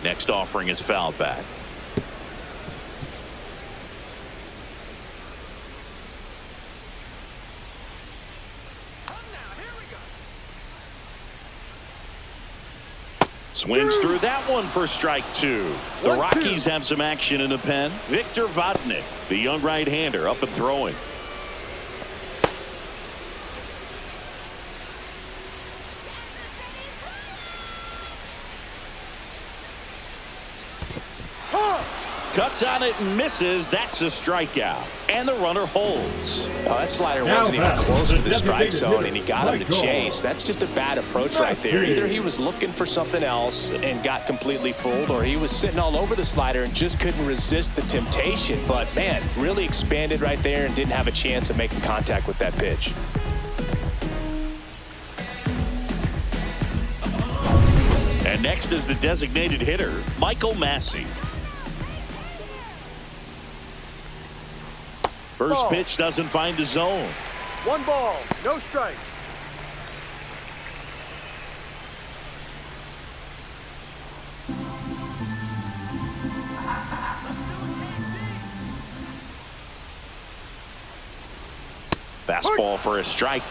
Next offering is fouled back. Swings through that one for strike 2. The Rockies have some action in the pen. Victor Vodnik, the young right-hander, up and throwing. Cuts on it and misses. That's a strikeout. And the runner holds. Well, that slider wasn't even close to the strike zone, and he got him to chase. That's just a bad approach right there. Either he was looking for something else and got completely fooled, or he was sitting all over the slider and just couldn't resist the temptation. But, man, really expanded right there and didn't have a chance of making contact with that pitch. And next is the designated hitter, Michael Massey. First pitch doesn't find the zone. 1 ball, no strike. Fastball for a strike.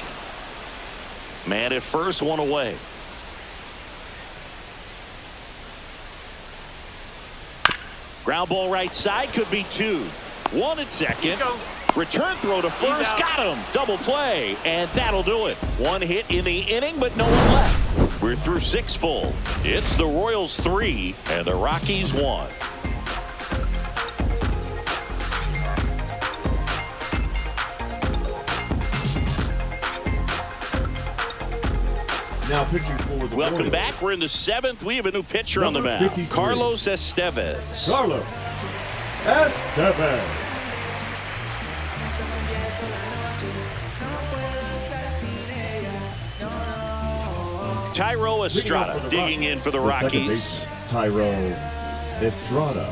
Man at first, 1 away. Ground ball right side, could be 2. 1 at second. Return throw to first. Got him. Double play. And that'll do it. 1 hit in the inning, but no one left. We're through 6 full. It's the Royals 3 and the Rockies 1. Now pitching for the Welcome Orioles. back. We're in the 7th. We have a new pitcher on the Number mound. 53. Carlos Estevez. Carlos Estevez. Tyro Estrada digging in for the Rockies. Tyro Estrada.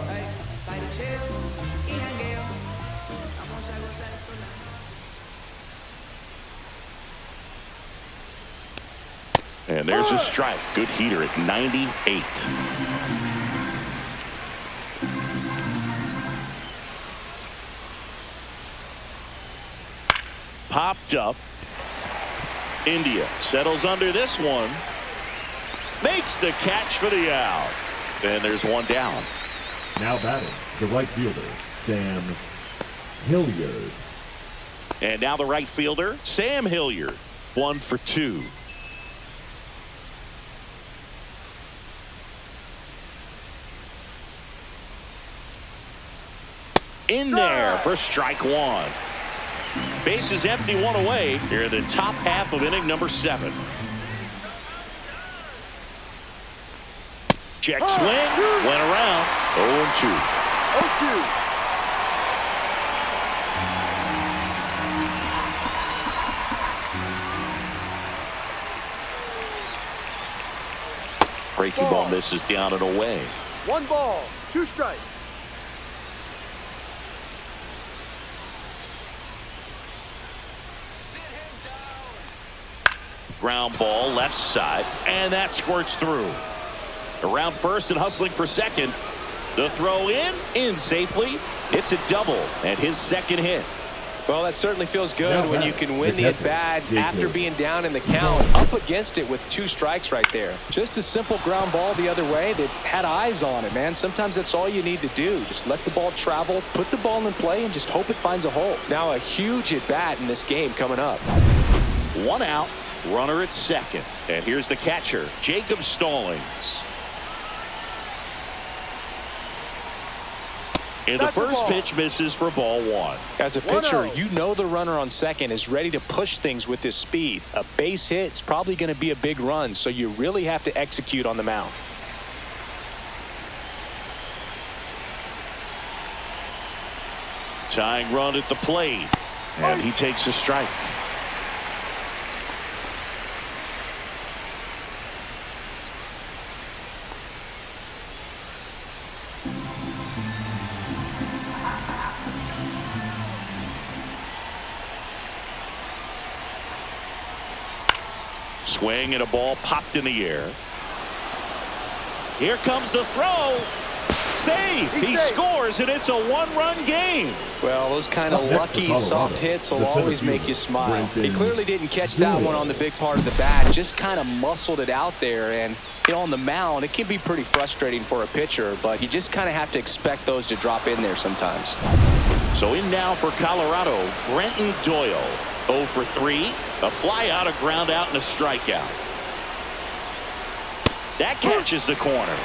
And there's a strike. Good heater at 98. Popped up. India settles under this one. Makes the catch for the out. And there's 1 down. Now batting, the right fielder, Sam Hilliard. And now the right fielder, Sam Hilliard. 1 for 2. In there for strike 1. Base is empty, 1 away here in the top half of inning number 7. Check swing, went around, 0-2. 0-2. Breaking ball misses down and away. 1 ball, 2 strikes. Ground ball left side, and that squirts through. Around first and hustling for second. The throw in safely. It's a double and his 2nd hit. Well, that certainly feels good when you can win the at-bat after being down in the count, up against it with 2 strikes right there. Just a simple ground ball the other way that had eyes on it, man. Sometimes that's all you need to do. Just let the ball travel, put the ball in play, and just hope it finds a hole. Now a huge at-bat in this game coming up. 1 out, runner at second. And here's the catcher, Jacob Stallings. And the That's a first ball. pitch misses for ball one. As a pitcher, 1-0. you know the runner on second is ready to push things with his speed. A base hit's probably going to be a big run, so you really have to execute on the mound. Tying run at the plate. And he takes a strike. Swing and a ball popped in the air. Here comes the throw. Save. He saved. scores, and it's a one-run game. Well, those kind of Up next lucky for Colorado, soft hits will the center always make fielder, you smile. He Brenton clearly didn't catch that one on the big part of the bat. Just kind of muscled it out there. And on the mound, it can be pretty frustrating for a pitcher, but you just kind of have to expect those to drop in there sometimes. So in now for Colorado, Brenton Doyle. 0 for 3. A fly out, a ground out, and a strikeout. That catches the corner.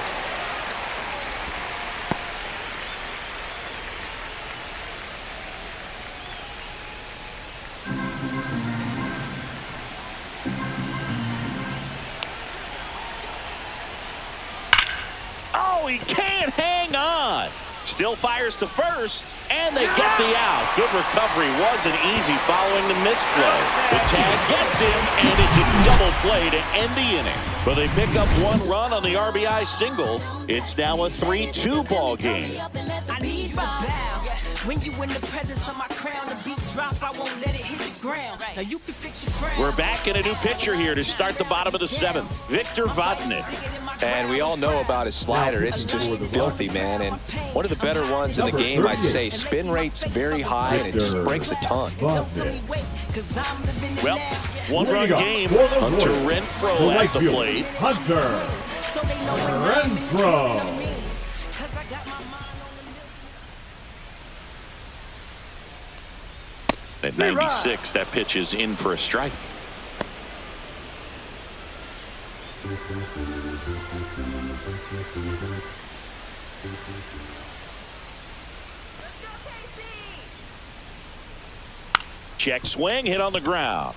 Oh, he can't hang on. Still fires to first, and they get the out. Good recovery. Wasn't easy following the misplay. The tag gets him, and it's a double play to end the inning. But they pick up one run on the RBI single. It's now a 3-2 ball game. I need you to bow. When you in the presence of my crown, the beat drop, I won't let it hit the ground. Now you can fix your frown. We're back in a new pitcher here to start the bottom of the 7th. Victor Vodnik. And we all know about his slider. It's just filthy, man. And one of the better ones in the game, I'd say. Spin rate's very high, and it just breaks a ton. Well, one-run game. Hunter Renfroe at the plate. Hunter Renfroe. At 96, that pitch is in for a strike. Check swing, hit on the ground.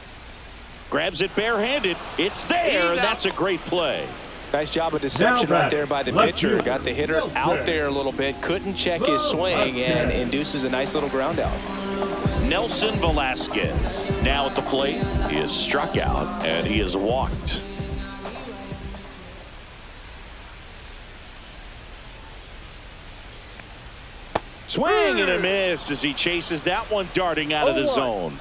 Grabs it barehanded. It's there, and that's a great play. Nice job of deception right there by the pitcher. Got the hitter out there a little bit. Couldn't check his swing and induces a nice little ground out. Nelson Velasquez now at the plate. He is struck out, and he is walked. Swing and a miss as he chases that one darting out of the zone.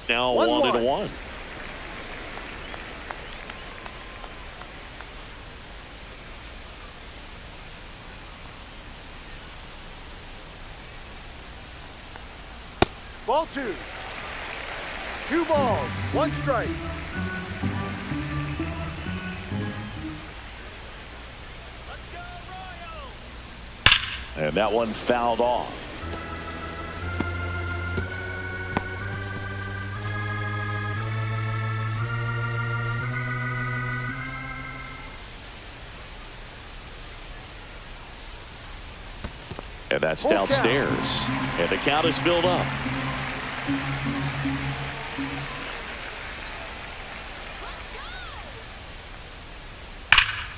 Now 1-1. Ball 2. 2 balls, 1 strike. And that one fouled off. And that's downstairs. And the count is filled up.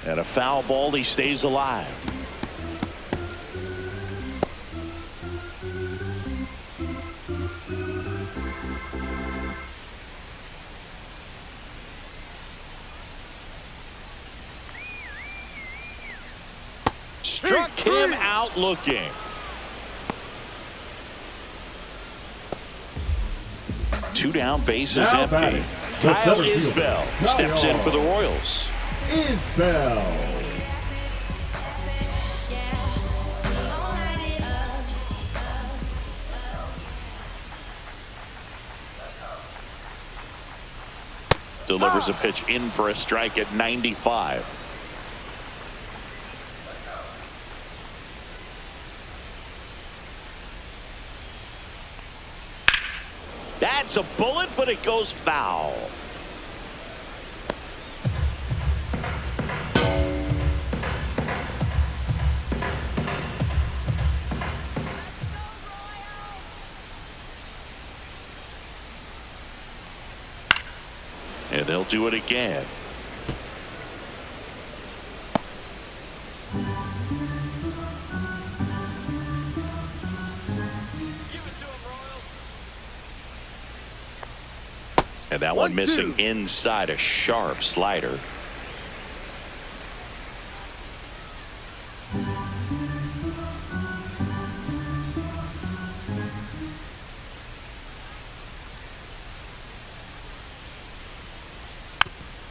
And a foul ball. He stays alive. Struck him out looking. Two down, bases Now empty. batting, the Kyle center fielder, Isbell steps in for the Royals. Isbell. Delivers a pitch in for a strike at 95. It's a bullet, but it goes foul. And they'll do it again. And that one missing inside, a sharp slider.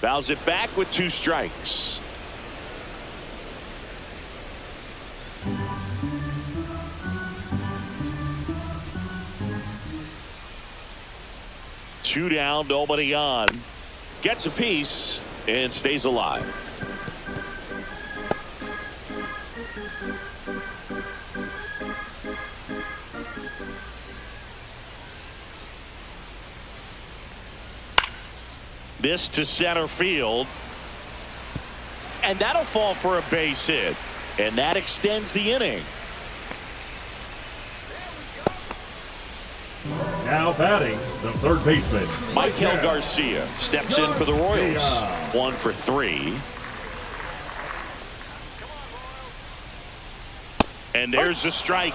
Fouls it back with 2 strikes. Two down, nobody on. Gets a piece and stays alive. This to center field. And that'll fall for a base hit. And that extends the inning. Now batting, the third baseman, Michael Garcia steps in for the Royals. 1 for 3. And there's a strike.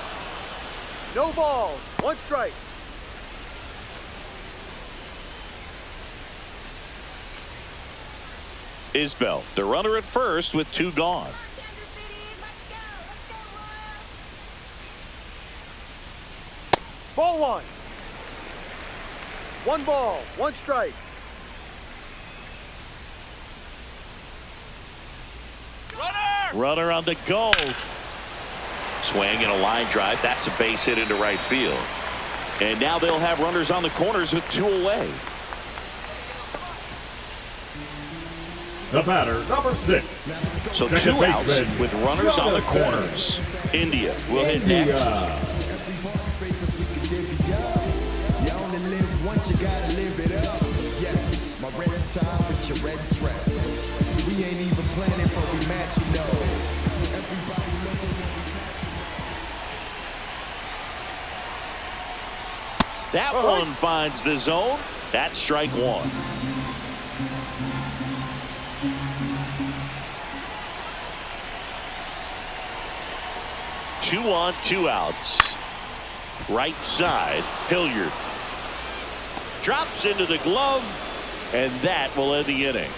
No balls. 1 strike. Isbell, the runner at first with 2 gone. Ball 1. 1 ball. 1 strike. Runner on the go. Swing and a line drive. That's a base hit into right field. And now they'll have runners on the corners with 2 away. The batter, number 6. So Second 2 outs baseman, with runners on the corners. India will hit next. You gotta live it up. Yes, my red tie with your red dress. We ain't even planning for we match, you know. Everybody looking when we pass. That one finds the zone. That's strike 1. Two on, 2 outs. Right side, Hilliard. Drops into the glove, and that will end the inning.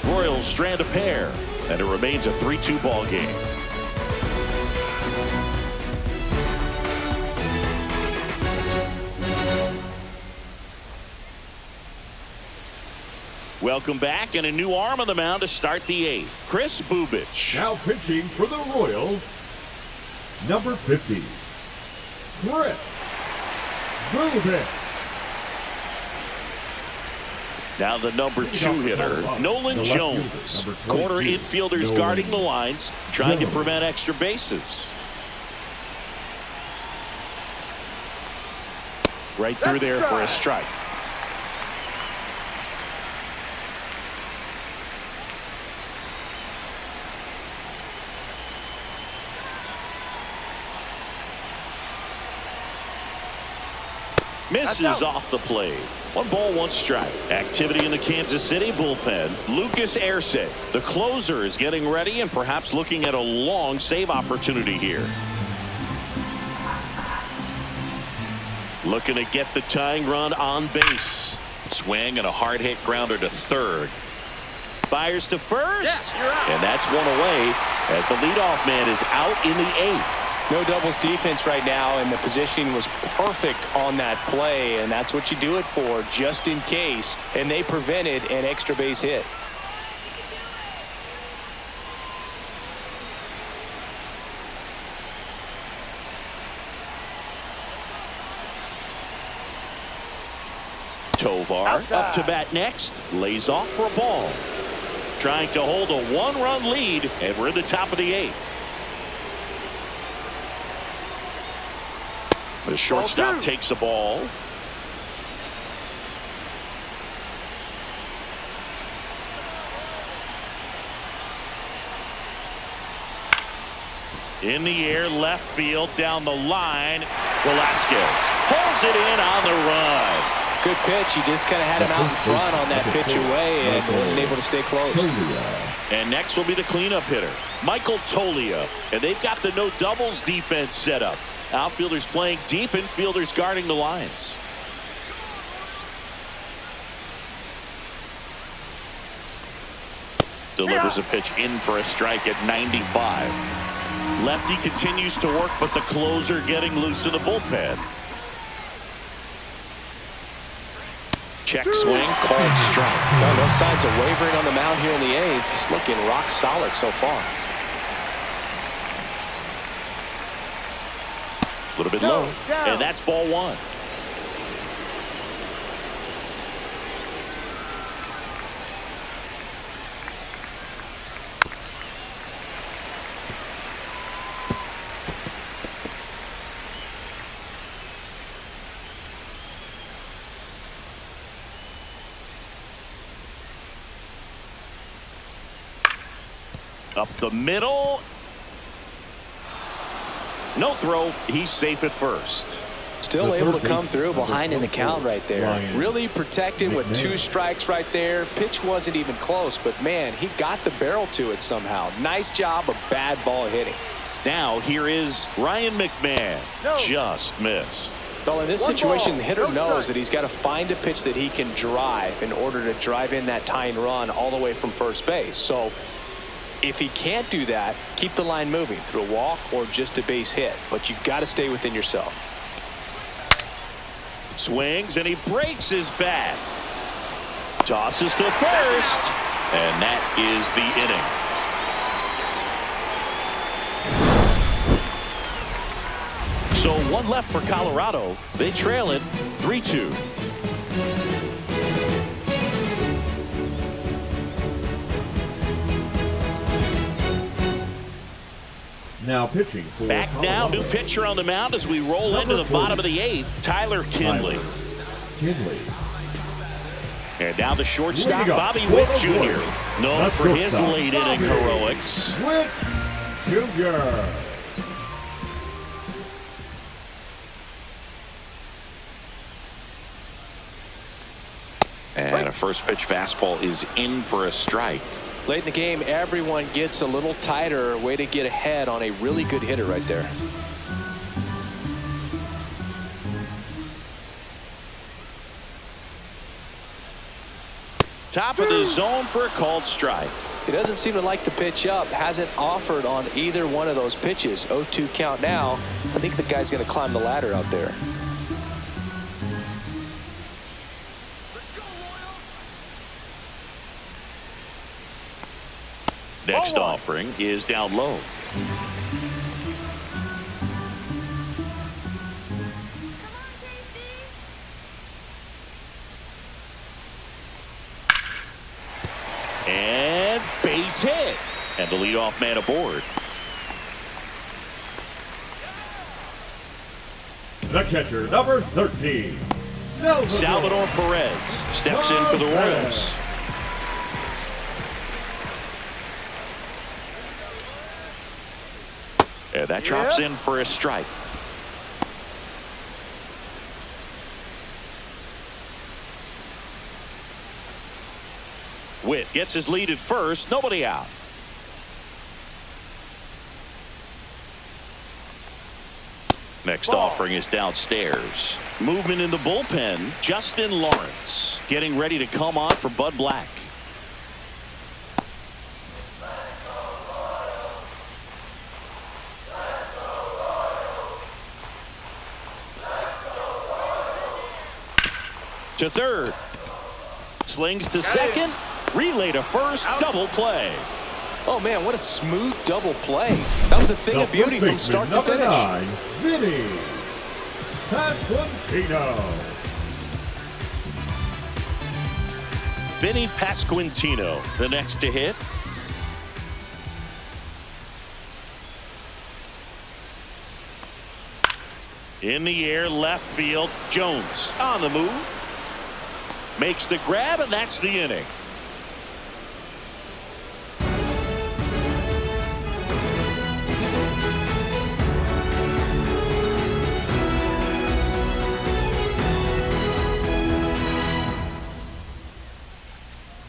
Royals strand a pair, and it remains a 3-2 ball game. Welcome back, and a new arm on the mound to start the 8th. Chris Bubich. Now pitching for the Royals, number 50, Chris Bubich. Now the number 2 hitter, Nolan Jones. Corner infielders guarding the lines, trying to prevent extra bases. Right through there for a strike. Misses off the plate. 1 ball, 1 strike. Activity in the Kansas City bullpen. Lucas Erceg, the closer, is getting ready and perhaps looking at a long save opportunity here. Looking to get the tying run on base. Swing and a hard hit grounder to third. Fires to first. And that's 1 away as the leadoff man is out in the 8th. No doubles defense right now, and the positioning was perfect on that play, and that's what you do it for, just in case, and they prevented an extra base hit. Tovar up to bat next, lays off for a ball. Trying to hold a 1-run lead, and we're in the top of the 8th. The shortstop takes the ball. In the air, left field, down the line. Velasquez pulls it in on the run. Good pitch. He just kind of had him out in front on that pitch away and wasn't able to stay close. And next will be the cleanup hitter, Michael Toglia. And they've got the no doubles defense set up. Outfielders playing deep, infielders guarding the lines. Delivers a pitch in for a strike at 95. Lefty continues to work, but the closer getting loose in the bullpen. Check swing, called strike. No signs of wavering on the mound here in the eighth. He's looking rock solid so far. A little bit low, and that's ball one. Up the middle. No throw. He's safe at first. Still able to come through behind in the count right there. Really protected with 2 strikes right there. Pitch wasn't even close, but man, he got the barrel to it somehow. Nice job of bad ball hitting. Now here is Ryan McMahon. Just missed. Well, in this situation, the hitter knows that he's got to find a pitch that he can drive in order to drive in that tying run all the way from first base. So if he can't do that, keep the line moving through a walk or just a base hit. But you've got to stay within yourself. Swings and he breaks his bat. Tosses to first. And that is the inning. So one left for Colorado. They trail it 3-2. Now pitching for back now, new pitcher on the mound as we roll into the bottom of the eighth, Tyler Kinley. And now the shortstop, Bobby Witt Jr., known for his late inning heroics. Witt Jr. And a first pitch fastball is in for a strike. Late in the game, everyone gets a little tighter. Way to get ahead on a really good hitter right there. Top of the zone for a called strike. He doesn't seem to like to pitch up. Hasn't offered on either one of those pitches. 0-2 count now. I think the guy's going to climb the ladder out there. Next offering is down low. And base hit. And the leadoff man aboard. The catcher, number 13. Salvador Perez steps in for the Royals. And that drops in for a strike. Witt gets his lead at first. Nobody out. Next offering is downstairs. Movement in the bullpen. Justin Lawrence getting ready to come on for Bud Black. To third. Slings to second. Relay to first. Double play. Oh, man, what a smooth double play. That was a thing of beauty from start to finish. 9, Vinny Pasquantino. Vinny Pasquantino, the next to hit. In the air, left field. Jones on the move. Makes the grab, and that's the inning.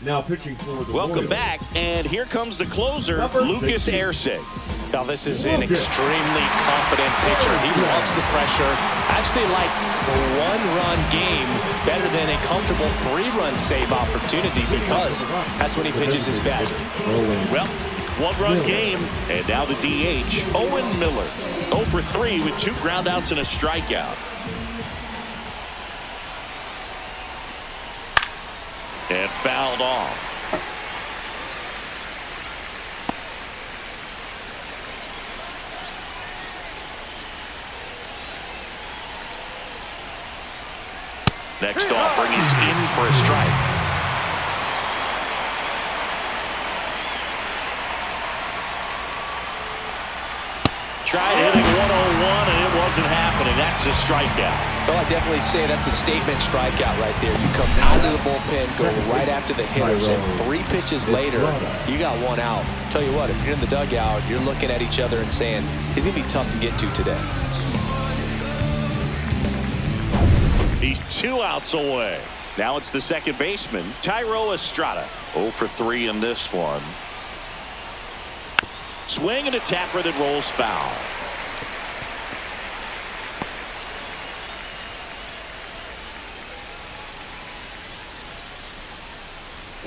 Now pitching for the Welcome Orioles. back, and here comes the closer, Number Lucas 16. Erceg. Now, this is an extremely confident pitcher. He loves the pressure. Actually likes the one-run game better than a comfortable three-run save opportunity because that's when he pitches his best. Well, one-run game, and now the DH, Owen Miller. 0 for 3 with 2 groundouts and a strikeout. And fouled off. Next offering is in for a strike. Tried hitting 101 and it wasn't happening. That's a strikeout. Well, I definitely say that's a statement strikeout right there. You come out of the bullpen, go right after the hitters, and 3 pitches later, you got 1 out. Tell you what, if you're in the dugout, you're looking at each other and saying, he's going to be tough to get to today. He's 2 outs away. Now it's the second baseman, Thairo Estrada. 0 for 3 in this one. Swing and a tapper that rolls foul.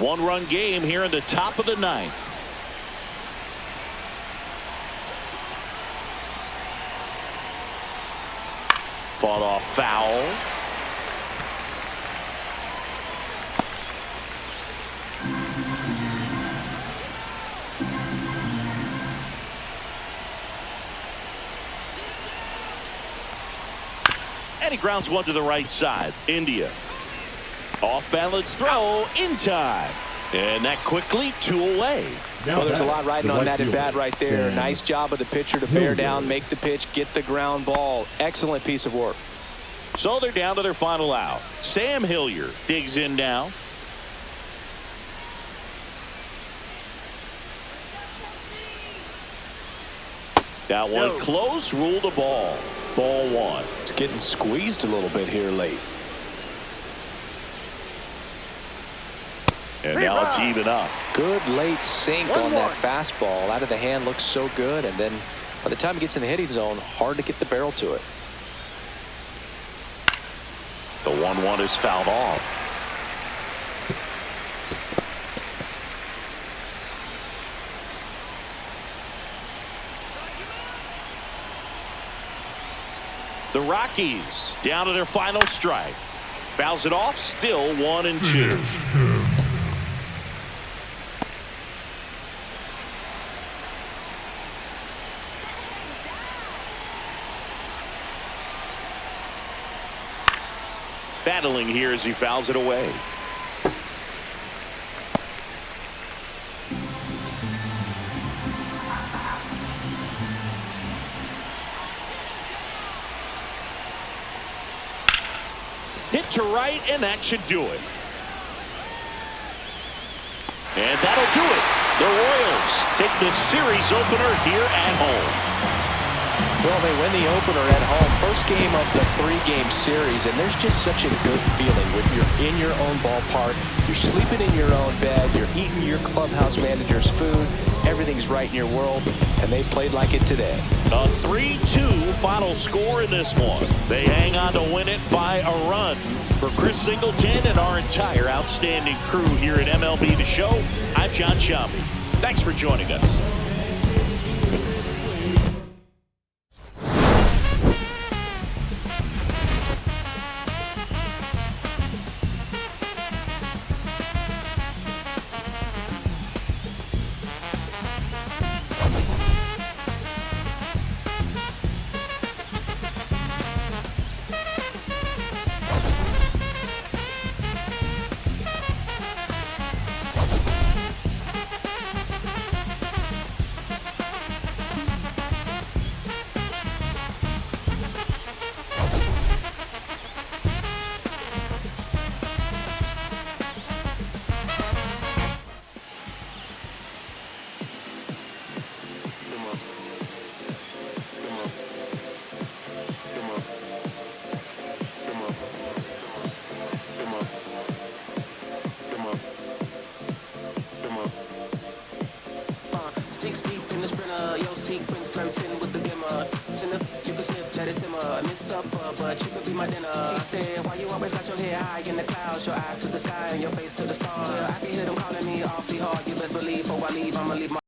One-run game here in the top of the 9th. Fought off foul. And he grounds one to the right side. India. Off balance throw in time. And that quickly 2 away. Well, there's a lot riding on that at bat right there. Nice job of the pitcher to bear down, make the pitch, get the ground ball. Excellent piece of work. So they're down to their final out. Sam Hillier digs in now. That one close, rule the ball. Ball 1. It's getting squeezed a little bit here late. And now it's even up. Good late sink on that fastball. Out of the hand, looks so good. And then by the time it gets in the hitting zone, hard to get the barrel to it. The 1-1 is fouled off. The Rockies down to their final strike. Fouls it off, still 1-2. Battling here as he fouls it away. Hit to right, and that should do it. And that'll do it. The Royals take the series opener here at home. Well, they win the opener at home. First game of the 3-game series, and there's just such a good feeling when you're in your own ballpark, you're sleeping in your own bed, you're eating your clubhouse manager's food, everything's right in your world, and they played like it today. A 3-2 final score in this one. They hang on to win it by a run. For Chris Singleton and our entire outstanding crew here at MLB The Show, I'm John Shambi. Thanks for joining us. 6 deep in the sprinter, your sequence flirting with the glimmer. You can sniff, let it simmer, miss supper, but you could be my dinner. She said, why you always got your head high in the clouds, your eyes to the sky and your face to the stars? Well, I can hear them calling me awfully hard, you best believe, before I leave, I'ma leave my